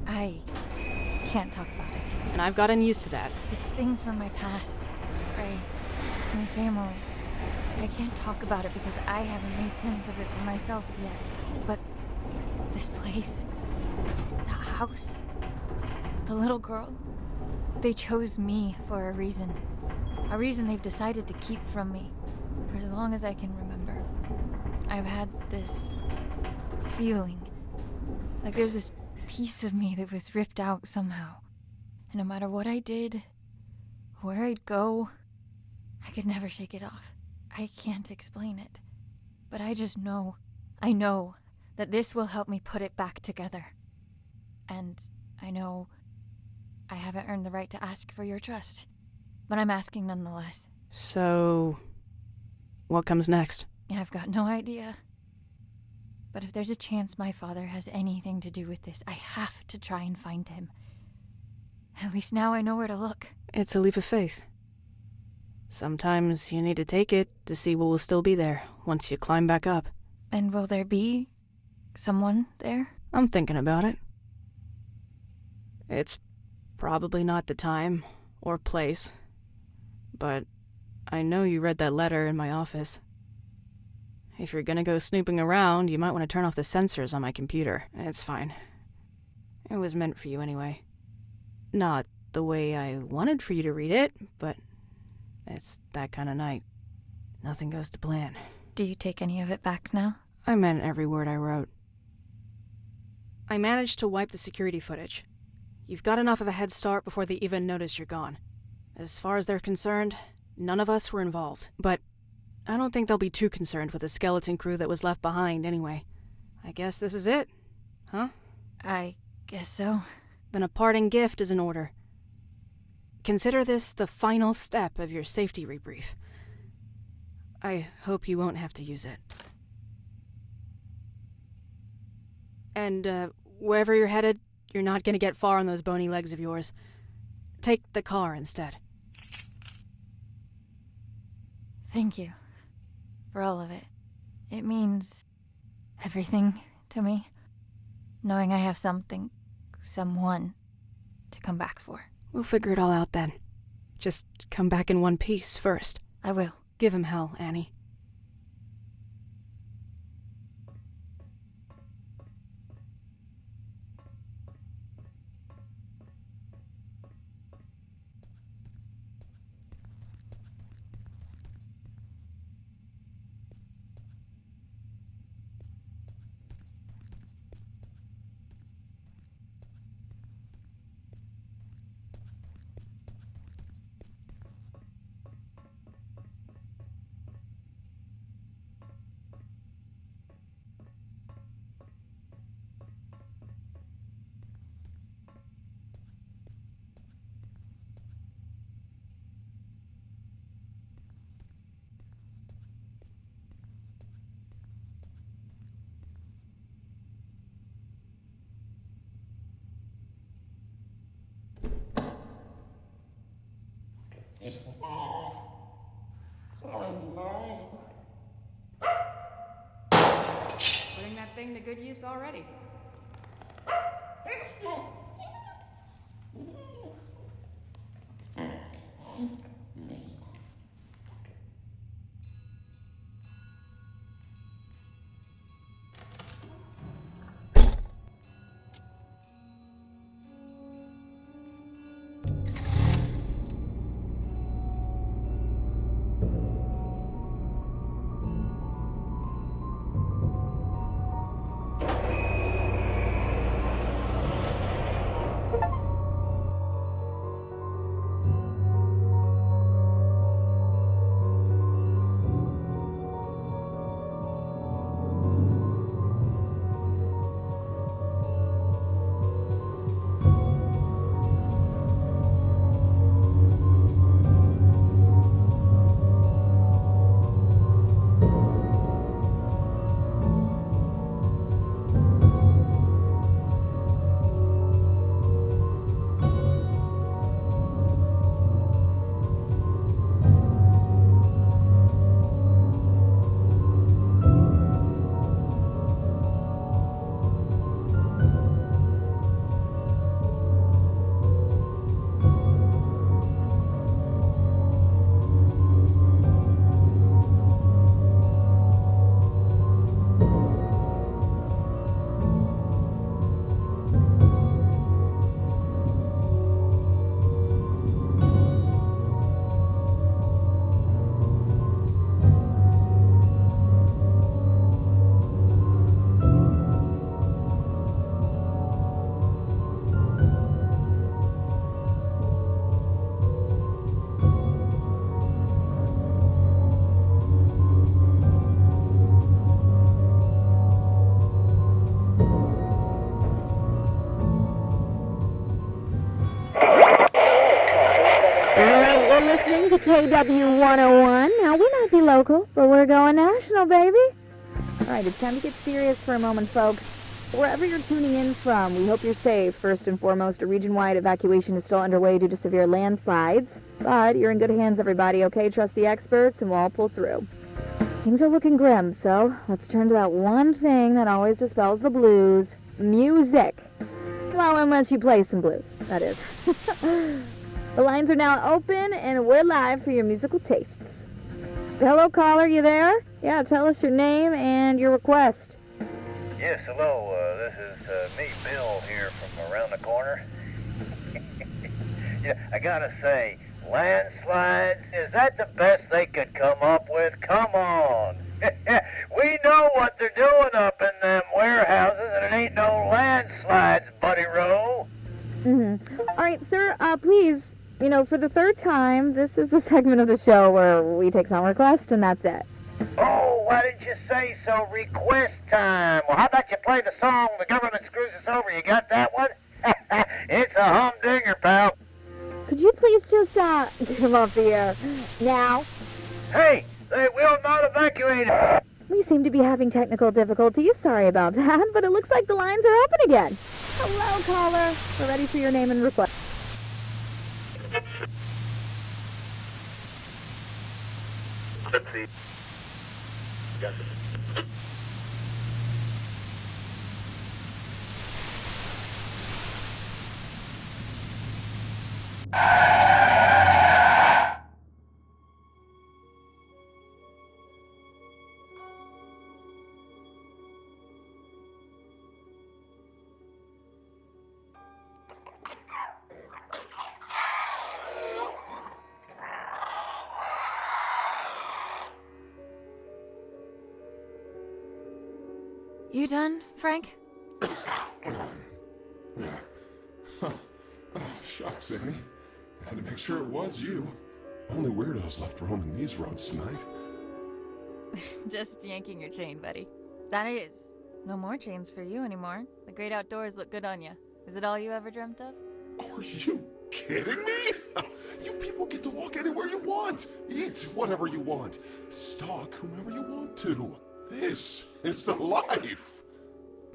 I can't talk about it. And I've gotten used to that. It's things from my past, Ray, my family. I can't talk about it because I haven't made sense of it for myself yet. But this place, the house, the little girl, they chose me for a reason. A reason they've decided to keep from me for as long as I can remember. I've had this feeling like there's this piece of me that was ripped out somehow. And no matter what I did, where I'd go, I could never shake it off. I can't explain it. But I just know, I know that this will help me put it back together. And I know I haven't earned the right to ask for your trust, but I'm asking nonetheless. So, what comes next? I've got no idea. But if there's a chance my father has anything to do with this, I have to try and find him. At least now I know where to look. It's a leap of faith. Sometimes you need to take it to see what will still be there once you climb back up. And will there be someone there? I'm thinking about it. It's probably not the time or place, but I know you read that letter in my office. If you're gonna go snooping around, you might want to turn off the sensors on my computer. It's fine. It was meant for you anyway. Not the way I wanted for you to read it, but it's that kind of night. Nothing goes to plan. Do you take any of it back now? I meant every word I wrote. I managed to wipe the security footage. You've got enough of a head start before they even notice you're gone. As far as they're concerned, none of us were involved. But I don't think they'll be too concerned with the skeleton crew that was left behind anyway. I guess this is it, huh? I guess so. Then a parting gift is in order. Consider this the final step of your safety rebrief. I hope you won't have to use it. And, wherever you're headed, you're not gonna get far on those bony legs of yours. Take the car instead. Thank you. For all of it. It means everything to me. Knowing I have something, someone, to come back for. We'll figure it all out then. Just come back in one piece first. I will. Give him hell, Annie. Putting that thing to good use already. Listening to KW 101. Now, we might be local, but we're going national, baby. All right, it's time to get serious for a moment, folks. Wherever you're tuning in from, we hope you're safe. First and foremost, a region-wide evacuation is still underway due to severe landslides. But you're in good hands, everybody, okay? Trust the experts, and we'll all pull through. Things are looking grim, so let's turn to that one thing that always dispels the blues. Music. Well, unless you play some blues, that is. The lines are now open, and we're live for your musical tastes. Hello, caller, you there? Yeah, tell us your name and your request. Yes, hello. This is me, Bill, here from around the corner. Yeah, I gotta say, landslides, is that the best they could come up with? Come on. We know what they're doing up in them warehouses, and it ain't no landslides, Buddy Rowe. All right, sir, please, for the third time, this is the segment of the show where we take some requests, and that's it. Oh, why didn't you say so? Request time. Well, how about you play the song The Government Screws Us Over? You got that one? It's a humdinger, pal. Could you please just, get him off the air now? Hey, They will not evacuate. We seem to be having technical difficulties. Sorry about that, but it looks like the lines are open again. Hello, caller. We're ready for your name and request. Let's see. Got it. You done, Frank? Shucks, Annie. I had to make sure it was you. Only weirdos left roaming these roads tonight. Just yanking your chain, buddy. That is. No more chains for you anymore. The great outdoors look good on you. Is it all you ever dreamt of? Are you kidding me? You people get to walk anywhere you want. Eat whatever you want. Stalk whomever you want to. This is the life.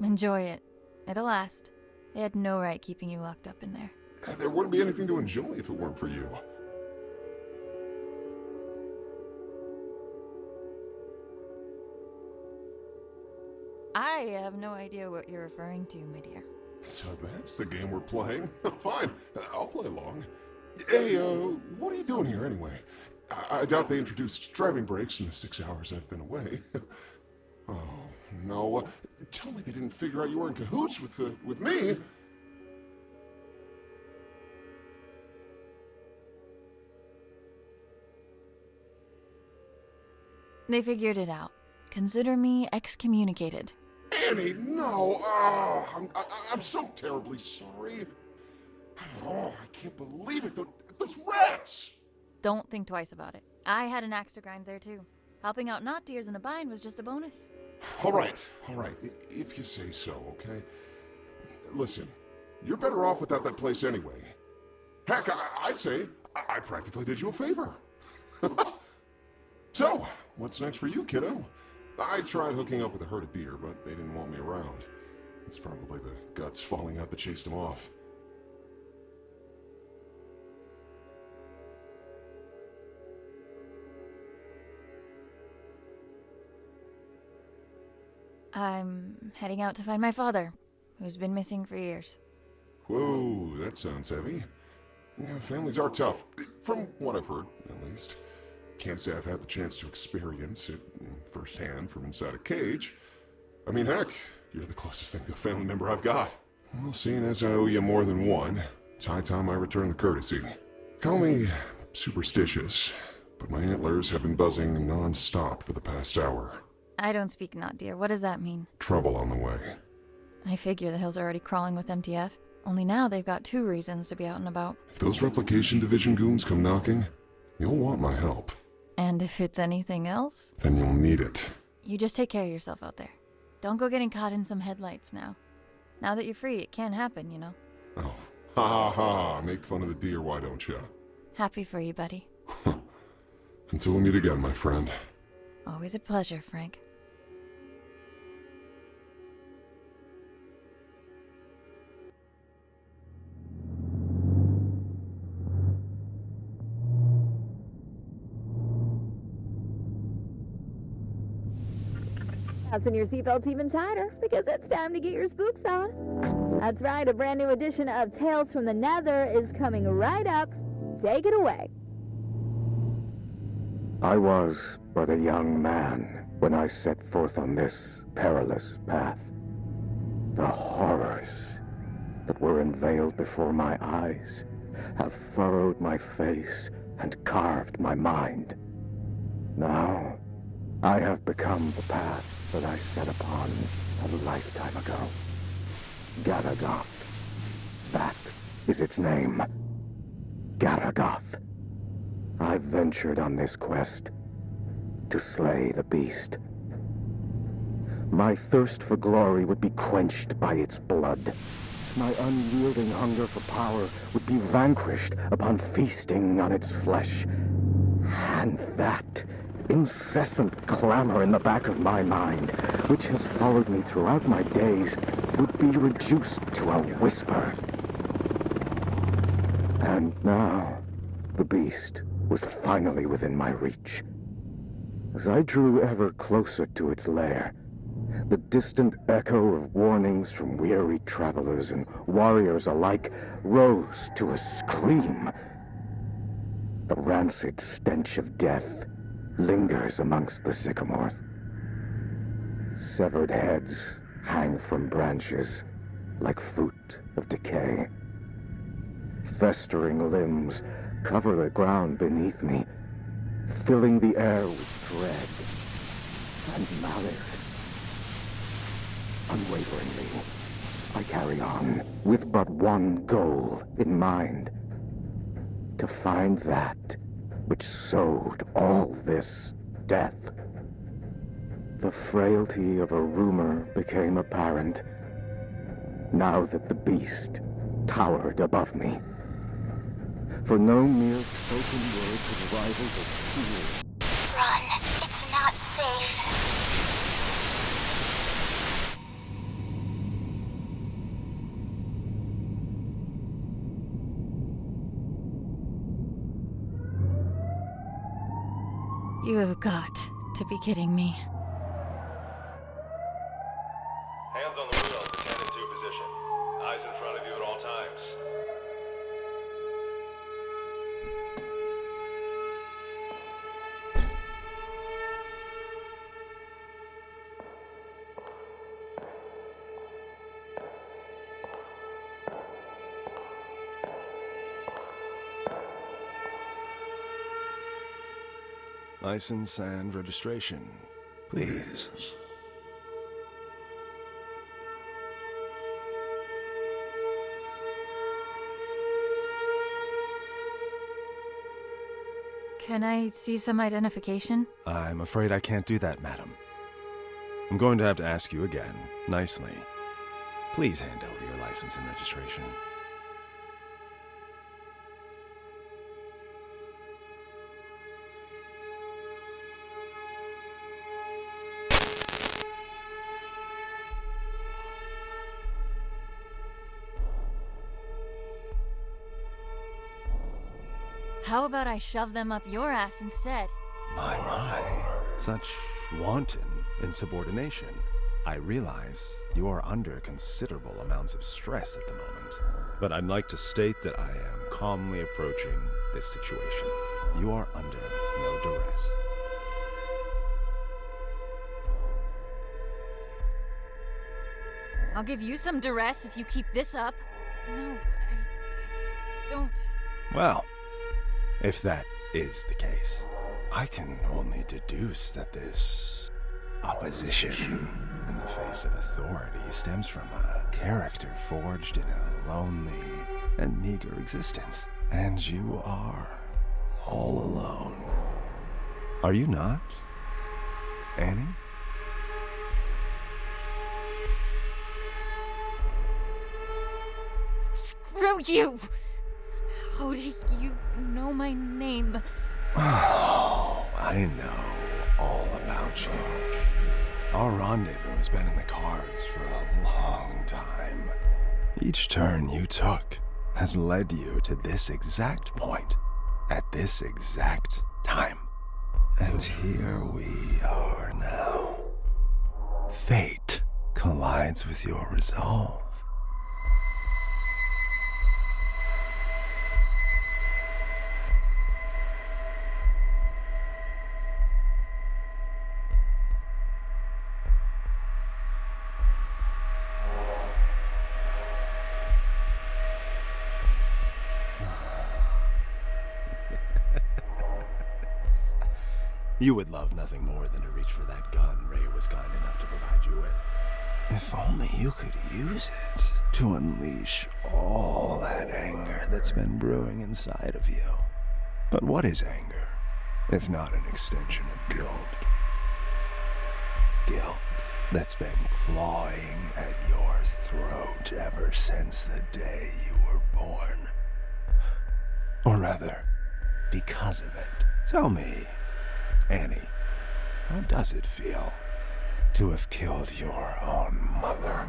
Enjoy it. It'll last. They had no right keeping you locked up in there. There wouldn't be anything to enjoy if it weren't for you. I have no idea what you're referring to, my dear. So that's the game we're playing? Fine, I'll play along. Hey, what are you doing here anyway? I doubt they introduced driving brakes in the 6 hours I've been away. Oh, no. Tell me they didn't figure out you were in cahoots with me. They figured it out. Consider me excommunicated. Annie, no. Oh, I'm so terribly sorry. Oh, I can't believe it. Those rats! Don't think twice about it. I had an axe to grind there too. Helping out not deers in a bind was just a bonus. All right. If you say so, okay? Listen, you're better off without that place anyway. Heck, I'd say I practically did you a favor. So, what's next for you, kiddo? I tried hooking up with a herd of deer, but they didn't want me around. It's probably the guts falling out that chased them off. I'm heading out to find my father, who's been missing for years. Whoa, that sounds heavy. Yeah, families are tough, from what I've heard, at least. Can't say I've had the chance to experience it firsthand from inside a cage. I mean, heck, you're the closest thing to a family member I've got. Well, seeing as I owe you more than one, it's high time I return the courtesy. Call me superstitious, but my antlers have been buzzing non-stop for the past hour. I don't speak not, dear. What does that mean? Trouble on the way. I figure the hills are already crawling with MTF. Only now they've got 2 reasons to be out and about. If those Replication Division goons come knocking, you'll want my help. And if it's anything else? Then you'll need it. You just take care of yourself out there. Don't go getting caught in some headlights now. Now that you're free, it can happen, you know. Oh, ha ha ha. Make fun of the deer, why don't you? Happy for you, buddy. Until we meet again, my friend. Always a pleasure, Frank. Fasten your seatbelts even tighter, because it's time to get your spooks on. That's right, a brand new edition of Tales from the Nether is coming right up. Take it away. I was but a young man when I set forth on this perilous path. The horrors that were unveiled before my eyes have furrowed my face and carved my mind. Now, I have become the path that I set upon a lifetime ago. Garagoth. That is its name. Garagoth. I ventured on this quest to slay the beast. My thirst for glory would be quenched by its blood. My unyielding hunger for power would be vanquished upon feasting on its flesh. And that incessant clamor in the back of my mind, which has followed me throughout my days, would be reduced to a whisper. And now, the beast was finally within my reach. As I drew ever closer to its lair, the distant echo of warnings from weary travelers and warriors alike rose to a scream. The rancid stench of death lingers amongst the sycamores. Severed heads hang from branches like fruit of decay. Festering limbs cover the ground beneath me, filling the air with dread and malice. Unwaveringly, I carry on with but one goal in mind: to find that which sowed all this death. The frailty of a rumor became apparent now that the beast towered above me. For no mere spoken word could rival the fear. Run. It's not safe. You have got to be kidding me. Hands on the wheel, attend into position. Eyes in front of you at all times. License and registration, please. Can I see some identification? I'm afraid I can't do that, madam. I'm going to have to ask you again, nicely. Please hand over your license and registration. How about I shove them up your ass instead? My. Such wanton insubordination. I realize you are under considerable amounts of stress at the moment, but I'd like to state that I am calmly approaching this situation. You are under no duress. I'll give you some duress if you keep this up. No, I don't. Well, if that is the case, I can only deduce that this opposition in the face of authority stems from a character forged in a lonely and meager existence. And you are all alone. Are you not, Annie? Screw you! How do you know my name? Oh, I know all about you. Our rendezvous has been in the cards for a long time. Each turn you took has led you to this exact point, at this exact time. And here we are now. Fate collides with your resolve. You would love nothing more than to reach for that gun Ray was kind enough to provide you with. If only you could use it to unleash all that anger that's been brewing inside of you. But what is anger, if not an extension of guilt? Guilt that's been clawing at your throat ever since the day you were born. Or rather, because of it. Tell me, Annie, How does it feel to have killed your own mother?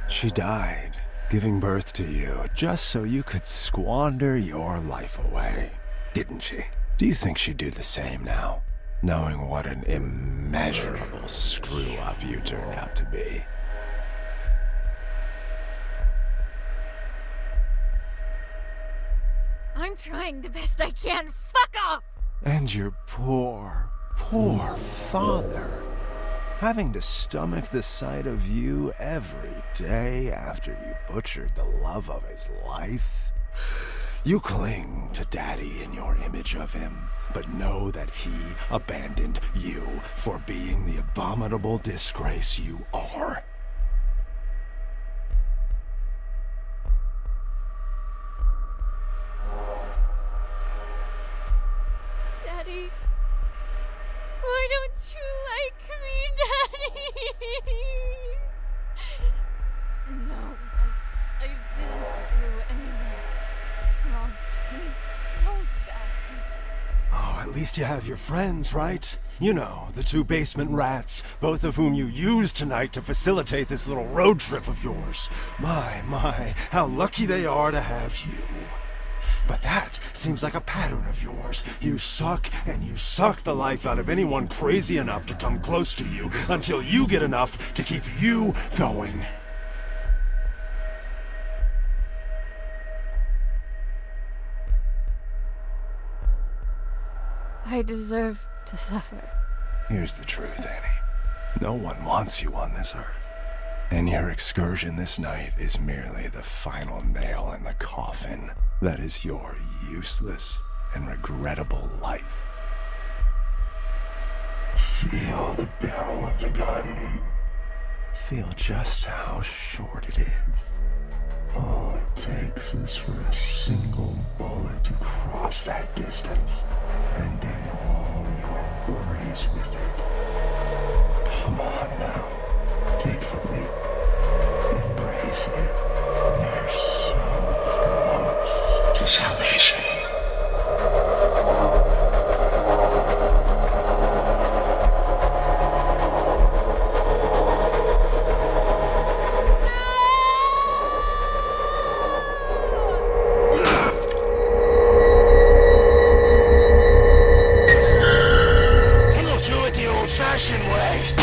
She died, giving birth to you just so you could squander your life away, didn't she? Do you think she'd do the same now, knowing what an immeasurable screw-up you turned out to be? I'm trying the best I can. Fuck off! And your poor father, having to stomach the sight of you every day after you butchered the love of his life. You cling to Daddy in your image of him, but know that he abandoned you for being the abominable disgrace you are. Daddy, why don't you like me, Daddy? No, I didn't do anything wrong. He knows that. Oh, at least you have your friends, right? You know, the 2 basement rats, both of whom you used tonight to facilitate this little road trip of yours. My, how lucky they are to have you. But that seems like a pattern of yours. You suck, and you suck the life out of anyone crazy enough to come close to you until you get enough to keep you going. I deserve to suffer. Here's the truth, Annie. No one wants you on this earth. And your excursion this night is merely the final nail in the coffin that is your useless and regrettable life. Feel the barrel of the gun. Feel just how short it is. All it takes is for a single bullet to cross that distance, ending all your worries with it. Come on now. Take the leap. Embrace it. You're so close to salvation. We'll do it the old-fashioned way.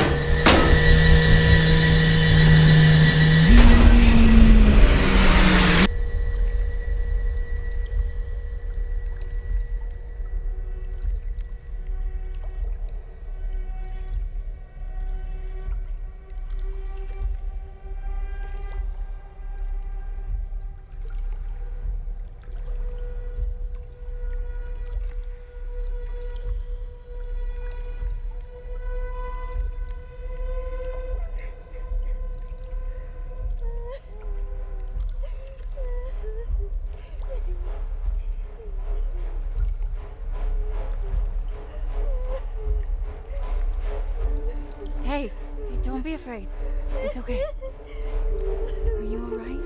Hey, don't be afraid. It's okay. Are you alright?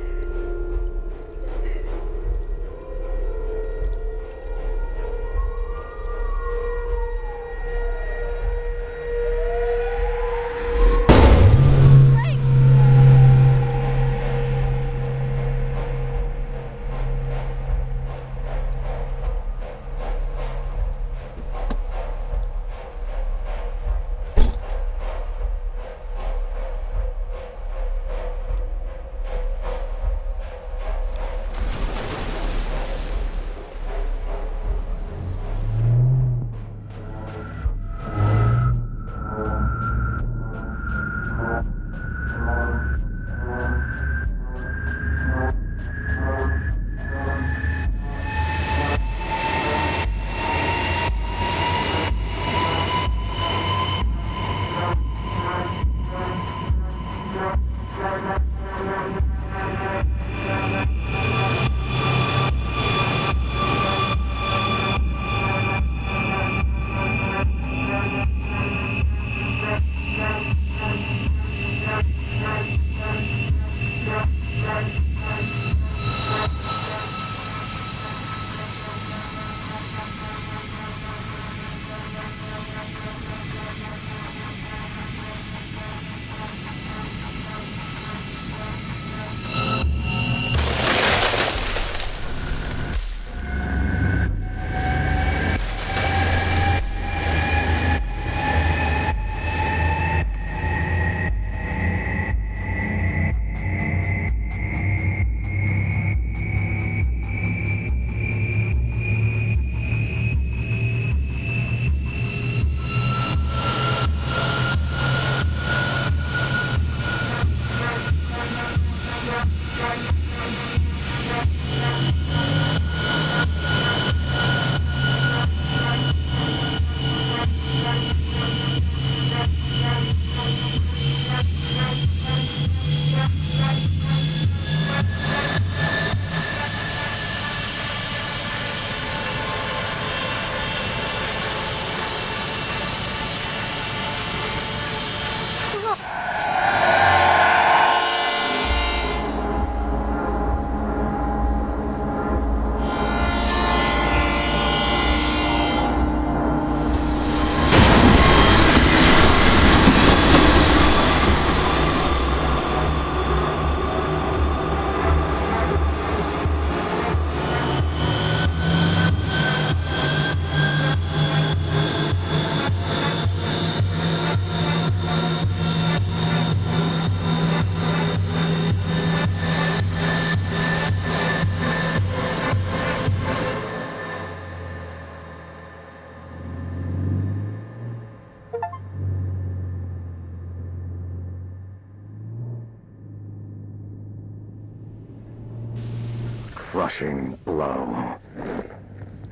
crushing blow.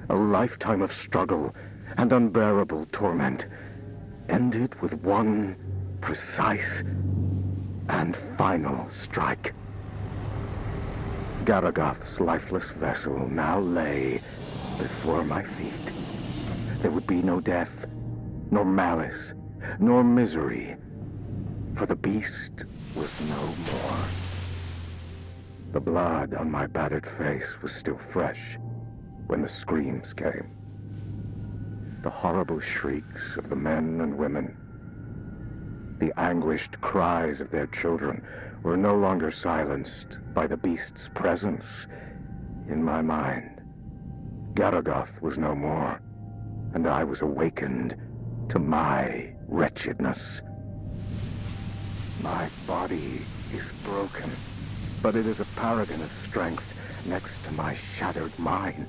A lifetime of struggle and unbearable torment ended with one precise and final strike. Garagath's lifeless vessel now lay before my feet. There would be no death, nor malice, nor misery, for the beast was no more. The blood on my battered face was still fresh when the screams came. The horrible shrieks of the men and women, the anguished cries of their children were no longer silenced by the beast's presence in my mind. Garagath was no more, and I was awakened to my wretchedness. My body is broken, but it is a paragon of strength next to my shattered mind.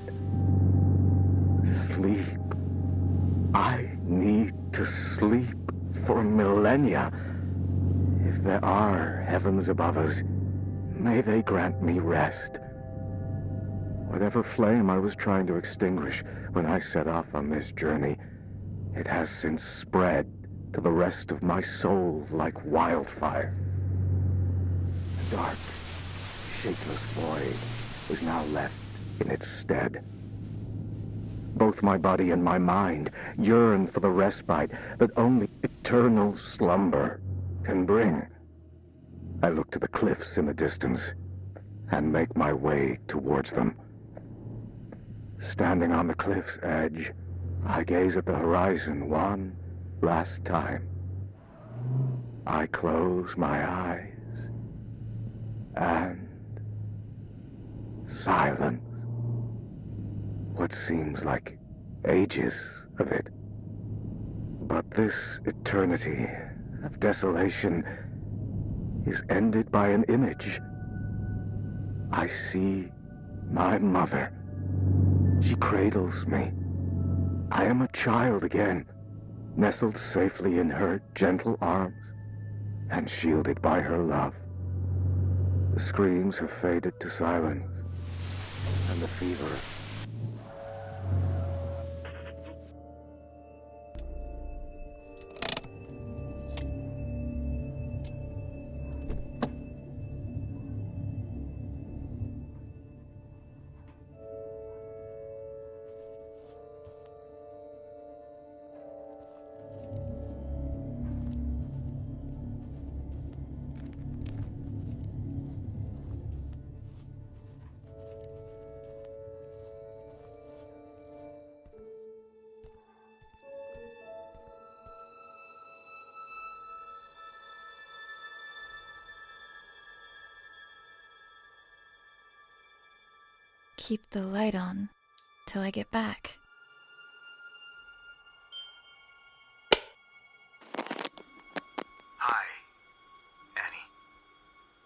Sleep. I need to sleep for millennia. If there are heavens above us, may they grant me rest. Whatever flame I was trying to extinguish when I set off on this journey, it has since spread to the rest of my soul like wildfire. A dark, shapeless void is now left in its stead. Both my body and my mind yearn for the respite that only eternal slumber can bring. I look to the cliffs in the distance and make my way towards them. Standing on the cliff's edge, I gaze at the horizon one last time. I close my eyes and silence. What seems like ages of it. But this eternity of desolation is ended by an image. I see my mother. She cradles me. I am a child again, nestled safely in her gentle arms and shielded by her love. The screams have faded to silence, and the fever Keep the light on till I get back. Hi, Annie.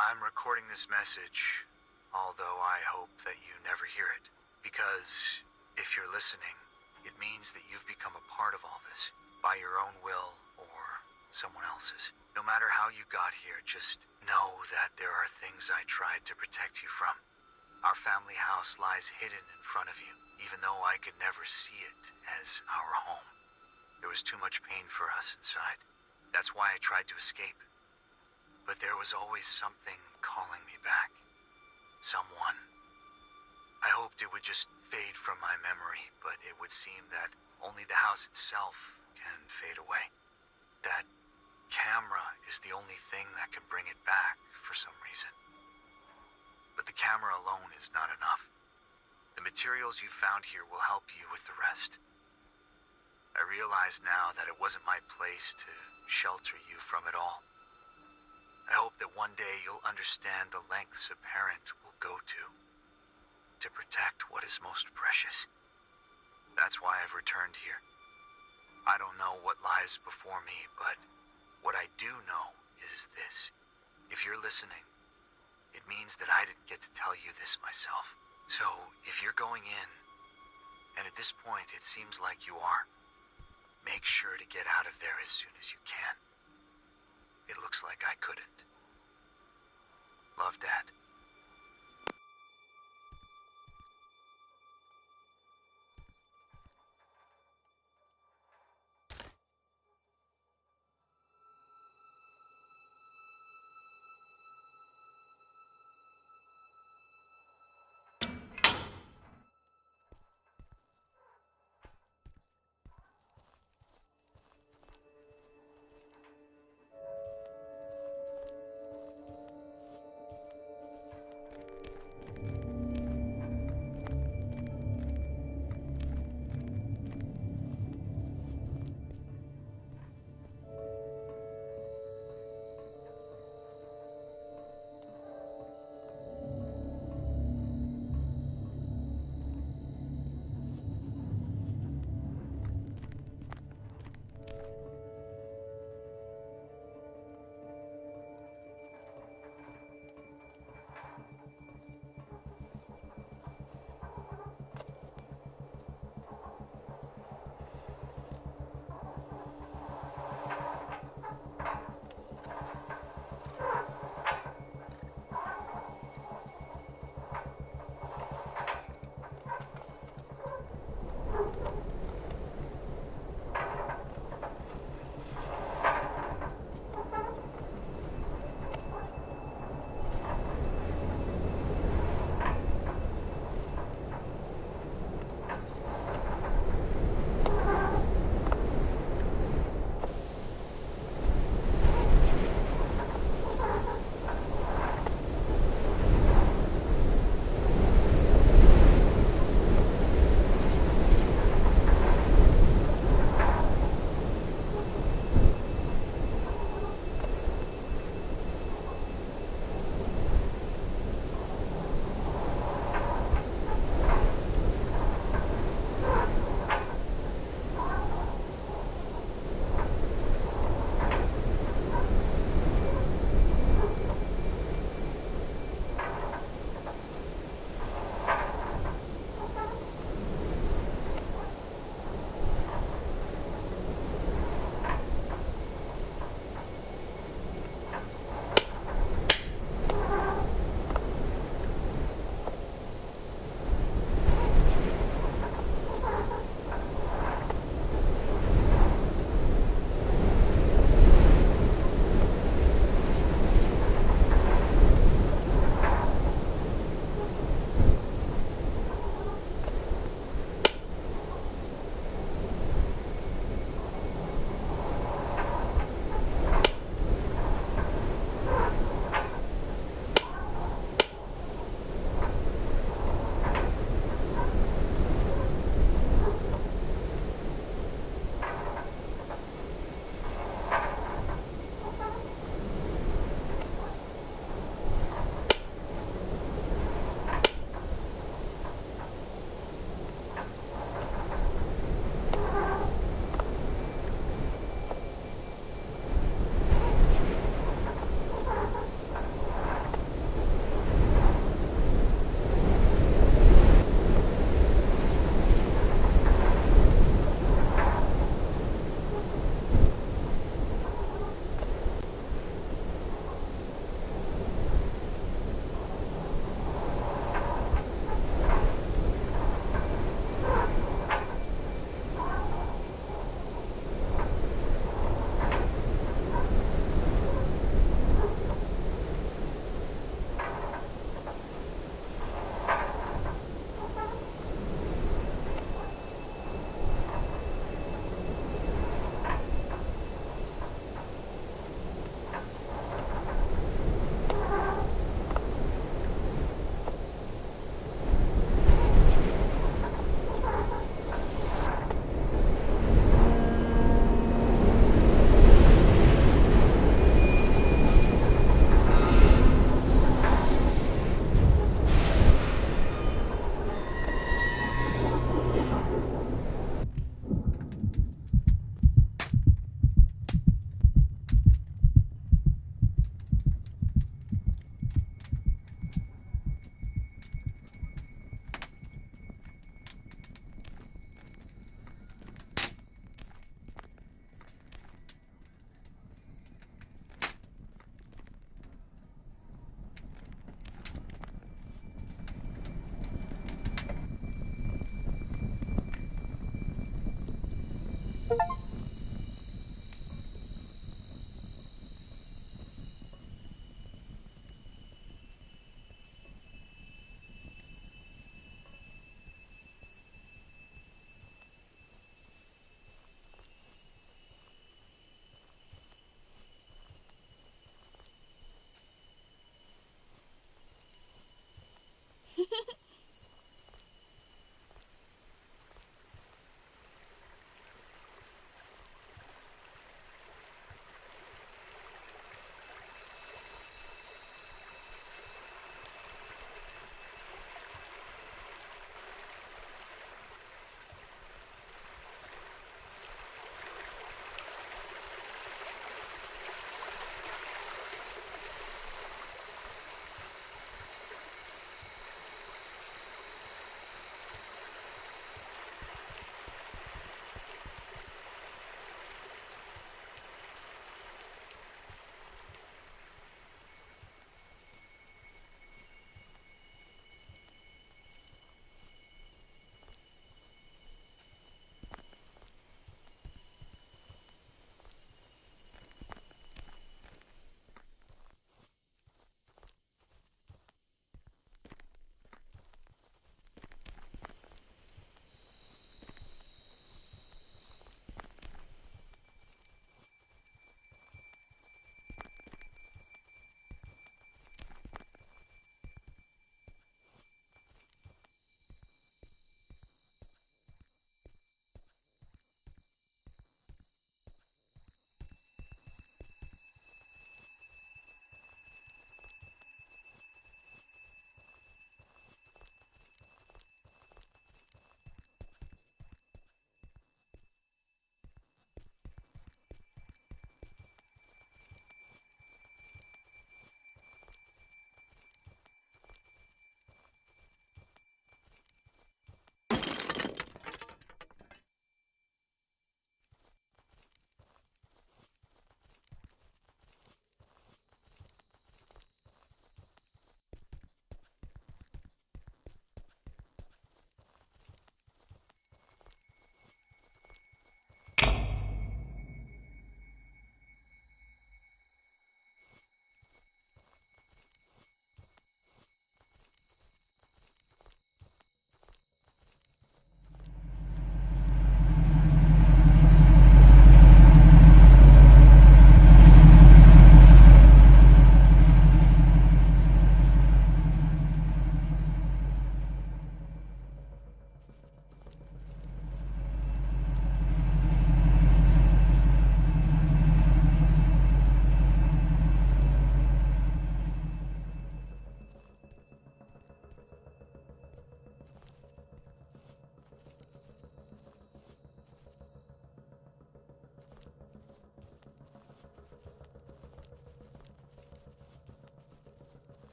I'm recording this message, although I hope that you never hear it. Because if you're listening, it means that you've become a part of all this, by your own will or someone else's. No matter how you got here, just know that there are things I tried to protect you from. Our family house lies hidden in front of you, even though I could never see it as our home. There was too much pain for us inside. That's why I tried to escape. But there was always something calling me back. Someone. I hoped it would just fade from my memory, but it would seem that only the house itself can fade away. That camera is the only thing that can bring it back for some reason. But the camera alone is not enough. The materials you found here will help you with the rest. I realize now that it wasn't my place to shelter you from it all. I hope that one day you'll understand the lengths a parent will go to protect what is most precious. That's why I've returned here. I don't know what lies before me, but what I do know is this. If you're listening, it means that I didn't get to tell you this myself. So, if you're going in, and at this point it seems like you are, make sure to get out of there as soon as you can. It looks like I couldn't. Love, Dad.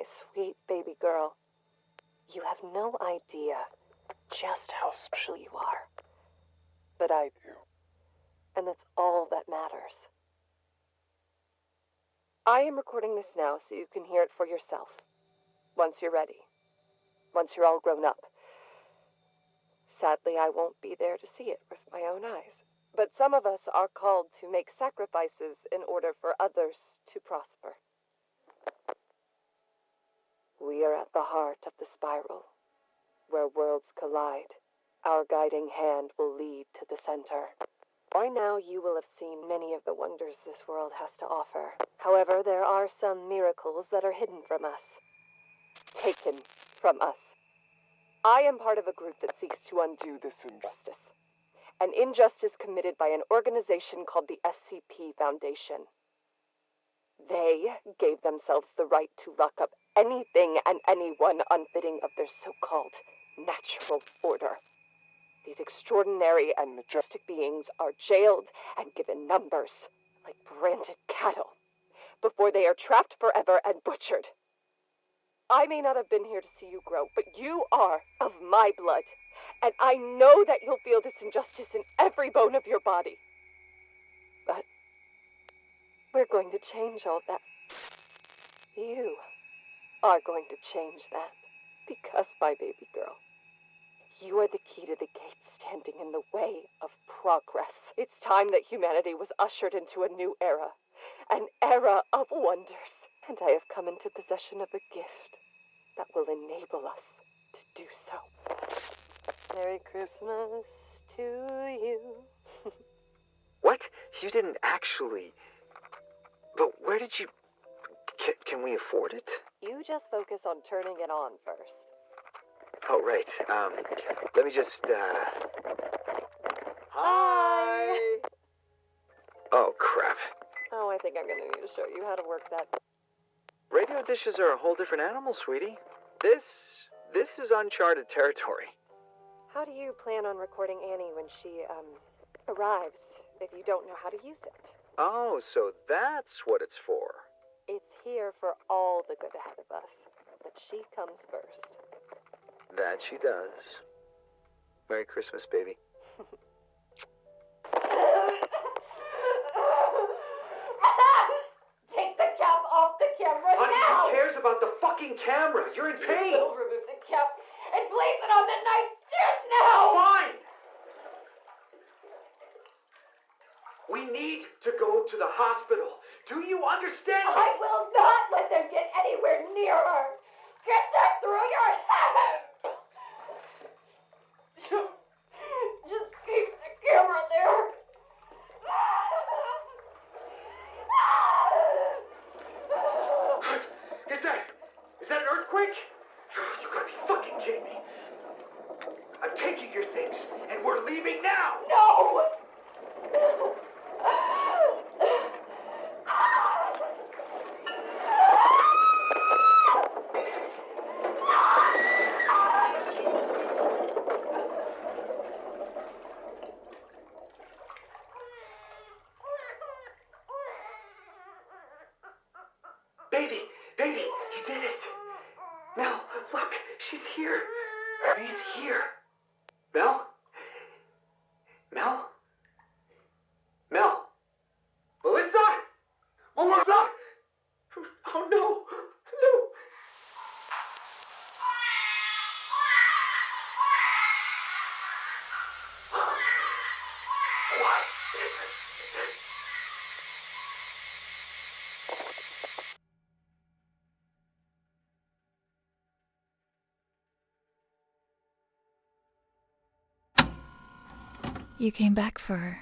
my sweet baby girl. You have no idea just how special you are. But I do. And that's all that matters. I am recording this now so you can hear it for yourself. Once you're ready. Once you're all grown up. Sadly, I won't be there to see it with my own eyes. But some of us are called to make sacrifices in order for others to prosper. We are at the heart of the spiral, where worlds collide. Our guiding hand will lead to the center. By now, you will have seen many of the wonders this world has to offer. However, there are some miracles that are hidden from us. Taken from us. I am part of a group that seeks to undo this injustice. An injustice committed by an organization called the SCP Foundation. They gave themselves the right to lock up anything and anyone unfitting of their so-called natural order. These extraordinary and majestic beings are jailed and given numbers, like branded cattle, before they are trapped forever and butchered. I may not have been here to see you grow, but you are of my blood, and I know that you'll feel this injustice in every bone of your body. But we're going to change all that. You are going to change that, because, my baby girl, you are the key to the gates standing in the way of progress. It's time that humanity was ushered into a new era, an era of wonders. And I have come into possession of a gift that will enable us to do so. Merry Christmas to you. What? You didn't actually... But where did you... Can we afford it? You just focus on turning it on first. Oh, right. Let me just, Hi! Oh, crap. Oh, I think I'm gonna need to show you how to work that. Radio dishes are a whole different animal, sweetie. This is uncharted territory. How do you plan on recording Annie when she, arrives, if you don't know how to use it? Oh, so that's what it's for. It's here for all the good ahead of us, but she comes first. That she does. Merry Christmas, baby. Take the cap off the camera Honey, now! who cares about the fucking camera? You're in pain! We'll remove the cap and place it on the nightstand now! Fine! We need to go to the hospital. Do you understand me? I will not let them get anywhere near her! Get that through your head! Just keep the camera there. Is that an earthquake? You gotta be fucking kidding me. I'm taking your things, and we're leaving now! No! Baby, you did it! Mel, look, she's here. She's here. Mel? Mel? Mel? Melissa? Melissa! Oh no! No! What? You came back for her.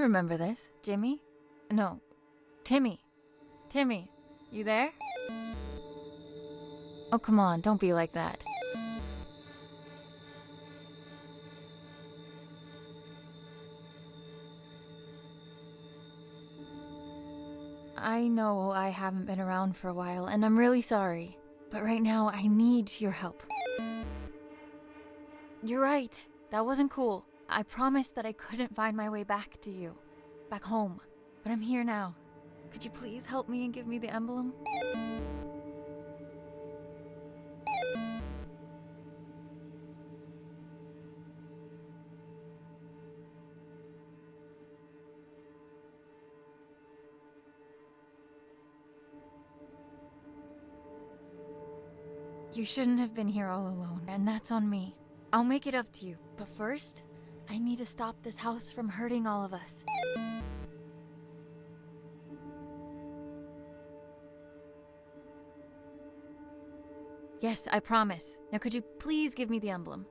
remember this. Jimmy? No. Timmy. Timmy, you there? Oh, come on, don't be like that. I know I haven't been around for a while, and I'm really sorry. But right now, I need your help. You're right. That wasn't cool. I promised that I couldn't find my way back to you. Back home. But I'm here now. Could you please help me and give me the emblem? You shouldn't have been here all alone, and that's on me. I'll make it up to you. But first, I need to stop this house from hurting all of us. Yes, I promise. Now could you please give me the emblem?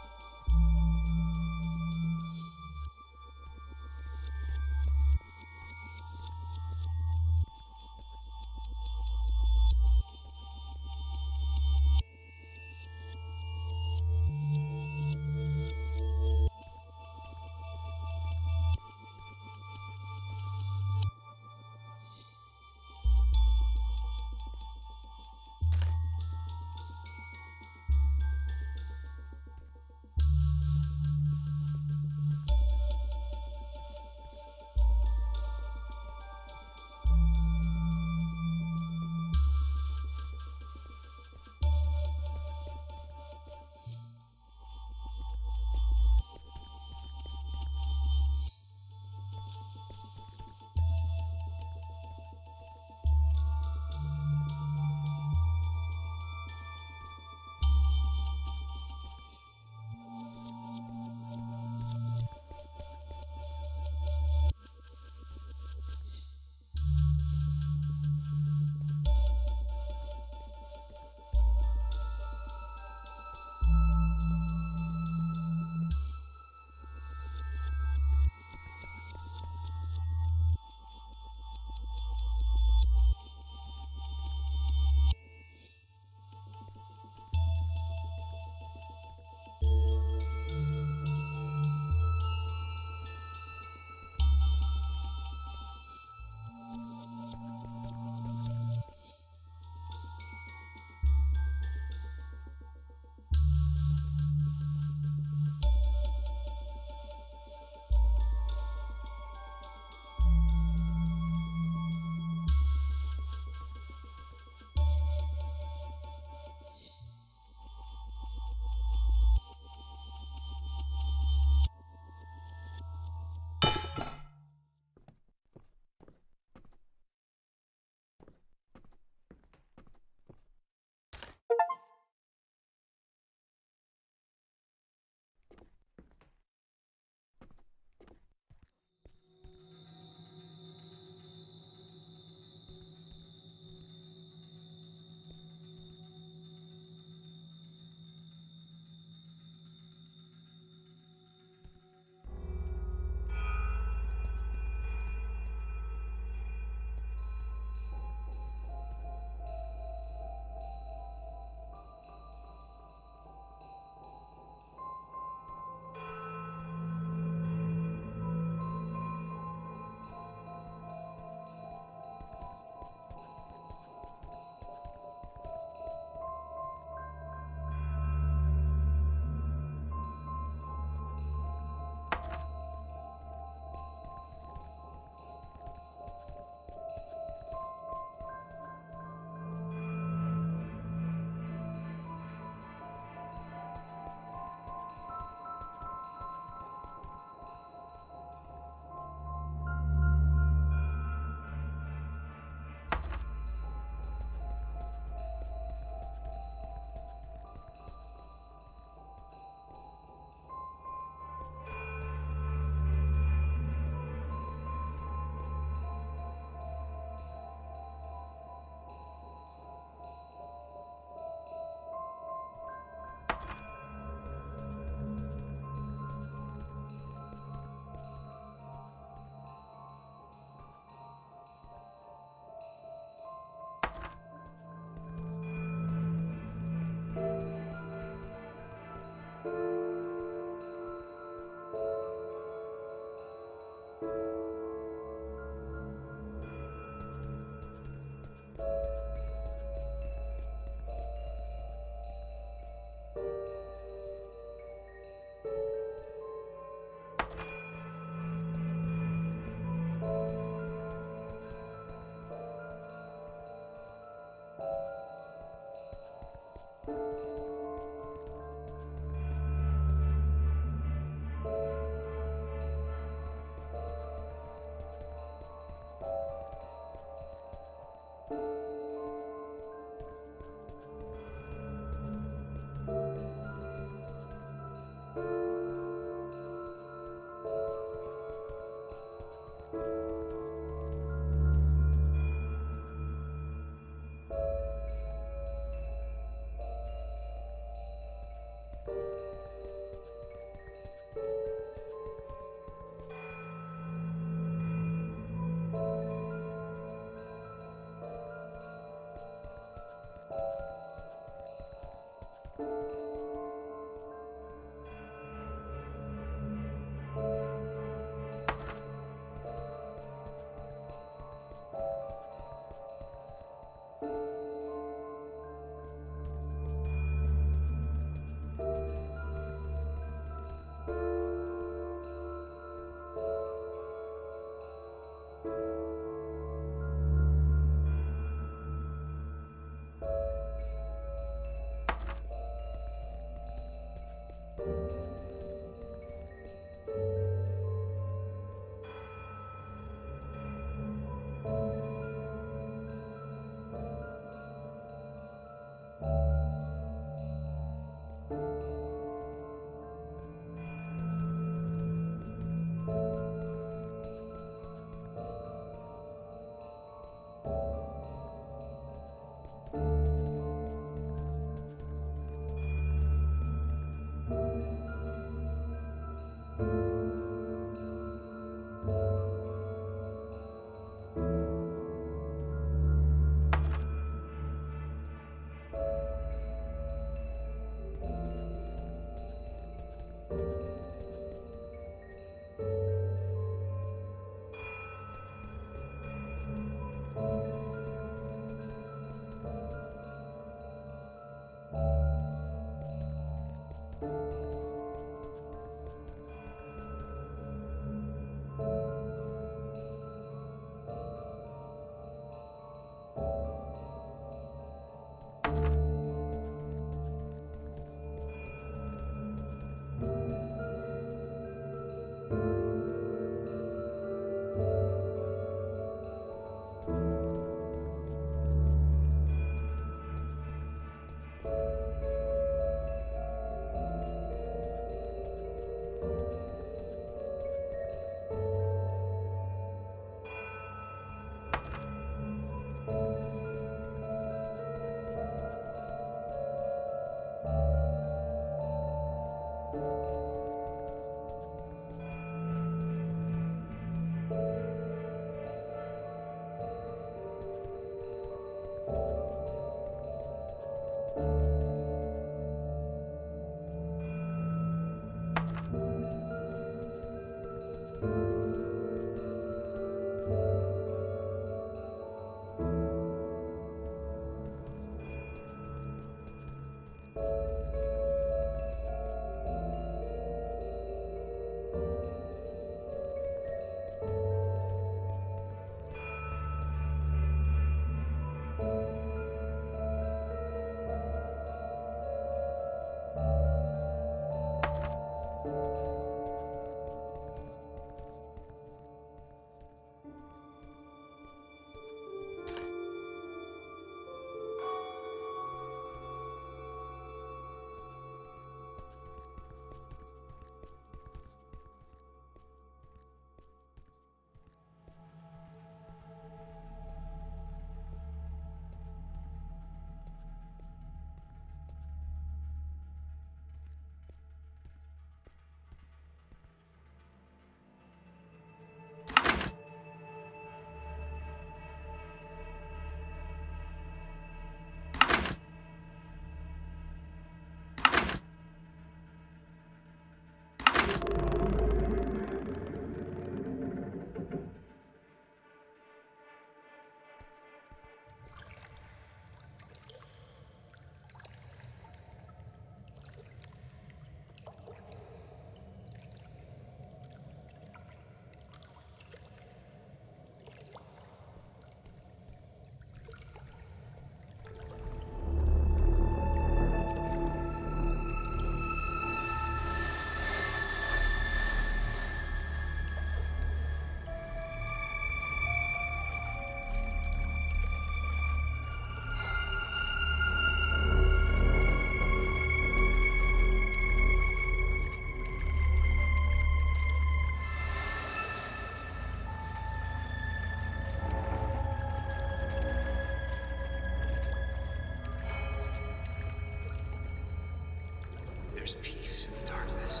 There's peace in the darkness.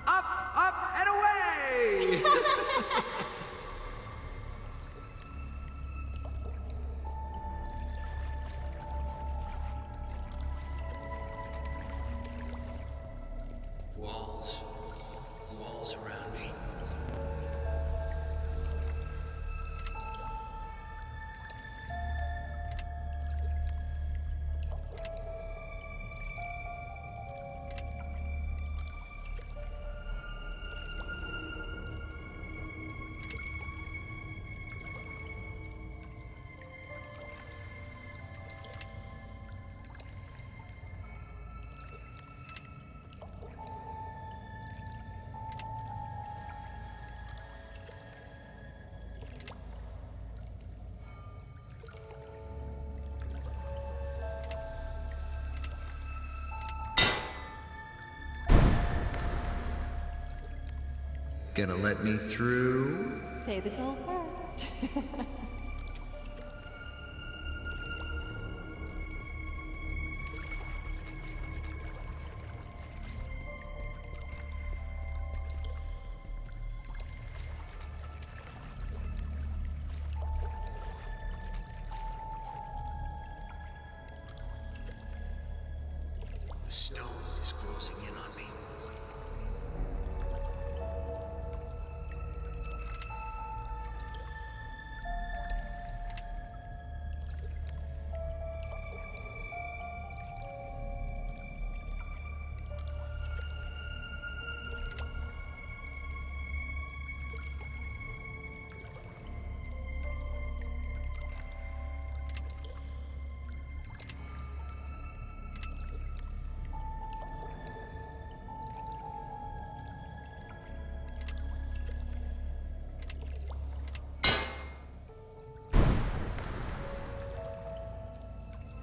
Up and away! Walls around me. Gonna let me through? Pay the toll first. The stone is closing in on me.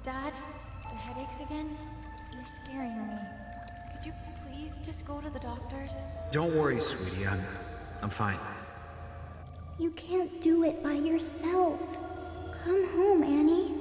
Dad, the headaches again? You're scaring me. Could you please just go to the doctor's? Don't worry, sweetie. I'm fine. You can't do it by yourself. Come home, Annie.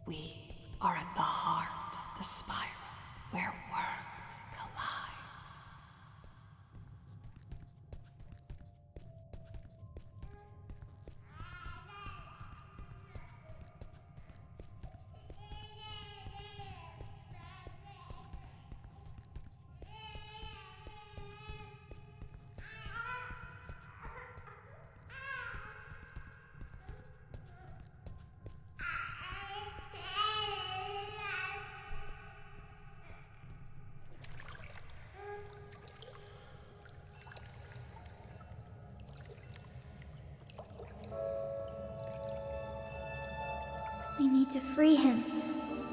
We are at the heart of the spiral where worlds collide. We need to free him.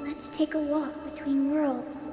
Let's take a walk between worlds.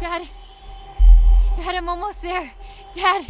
Dad! Dad, I'm almost there! Dad!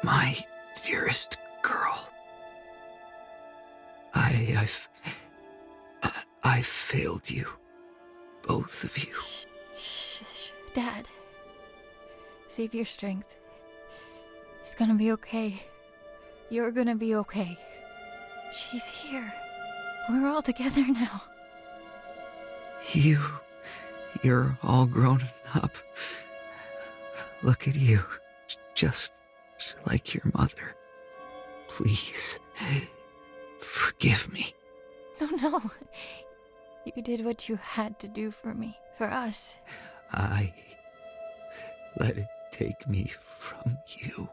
My dearest girl. I've failed you. Both of you. Shh, Dad. Save your strength. It's gonna be okay. You're gonna be okay. She's here. We're all together now. You're all grown up. Look at you. Just like your mother. Please, forgive me. No. You did what you had to do for me. For us. I let it take me from you.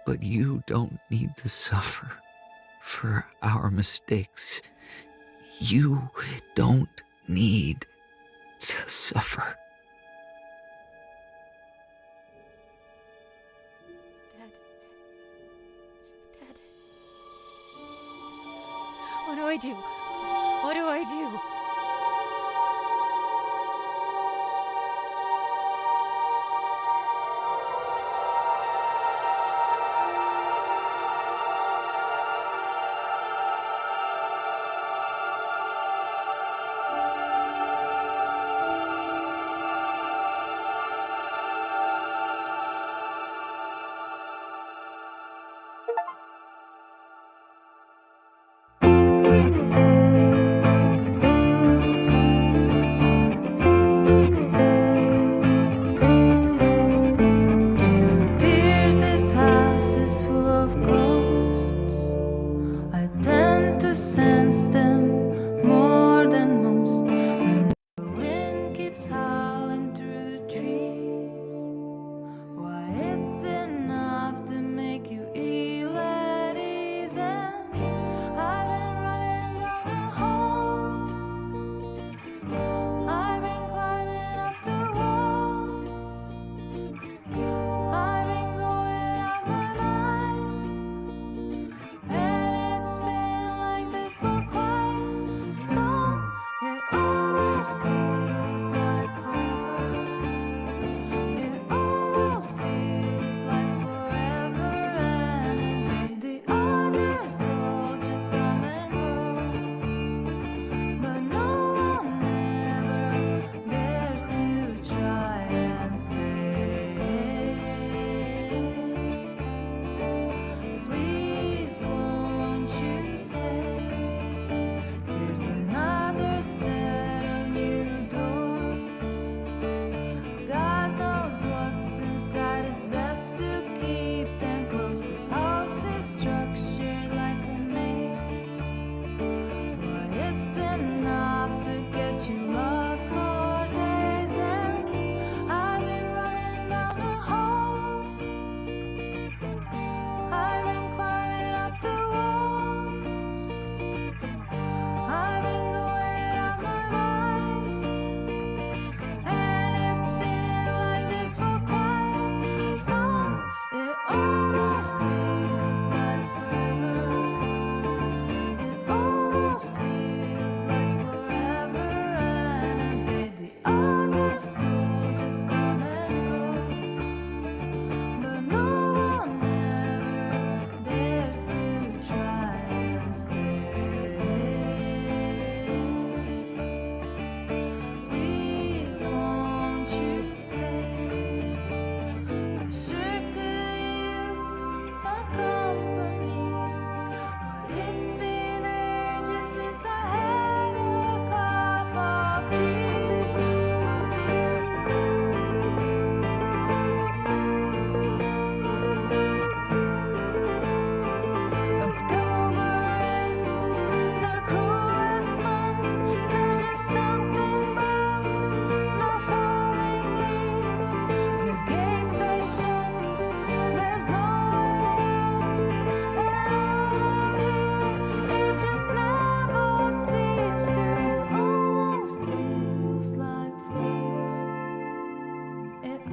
But you don't need to suffer for our mistakes. You don't need to suffer. Dad. What do I do? What do I do?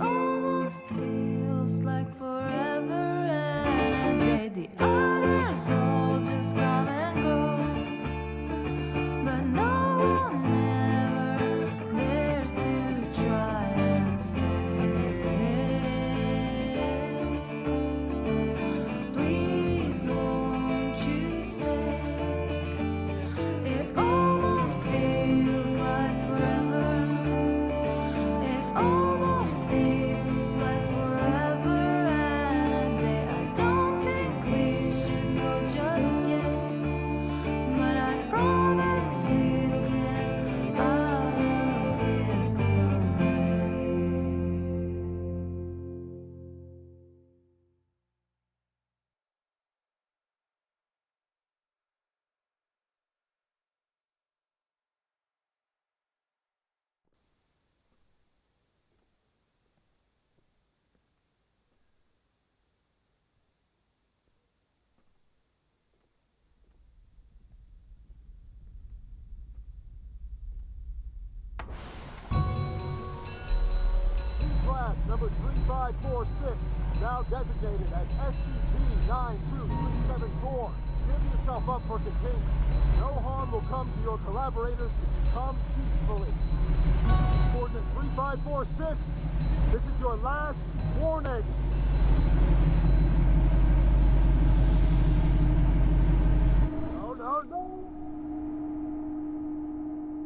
almost feels like forever and a day. The others all just come and go, but no one ever dares to try and stay. Please won't you stay? It almost feels like forever. It almost feels like forever and a day. I don't think we should go just yet, but I promise we'll get out of here someday. Class number 3546, now designated as SCP-92374. Give yourself up for containment. No harm will come to your collaborators if you come peacefully. Subordinate 3546, this is your last warning.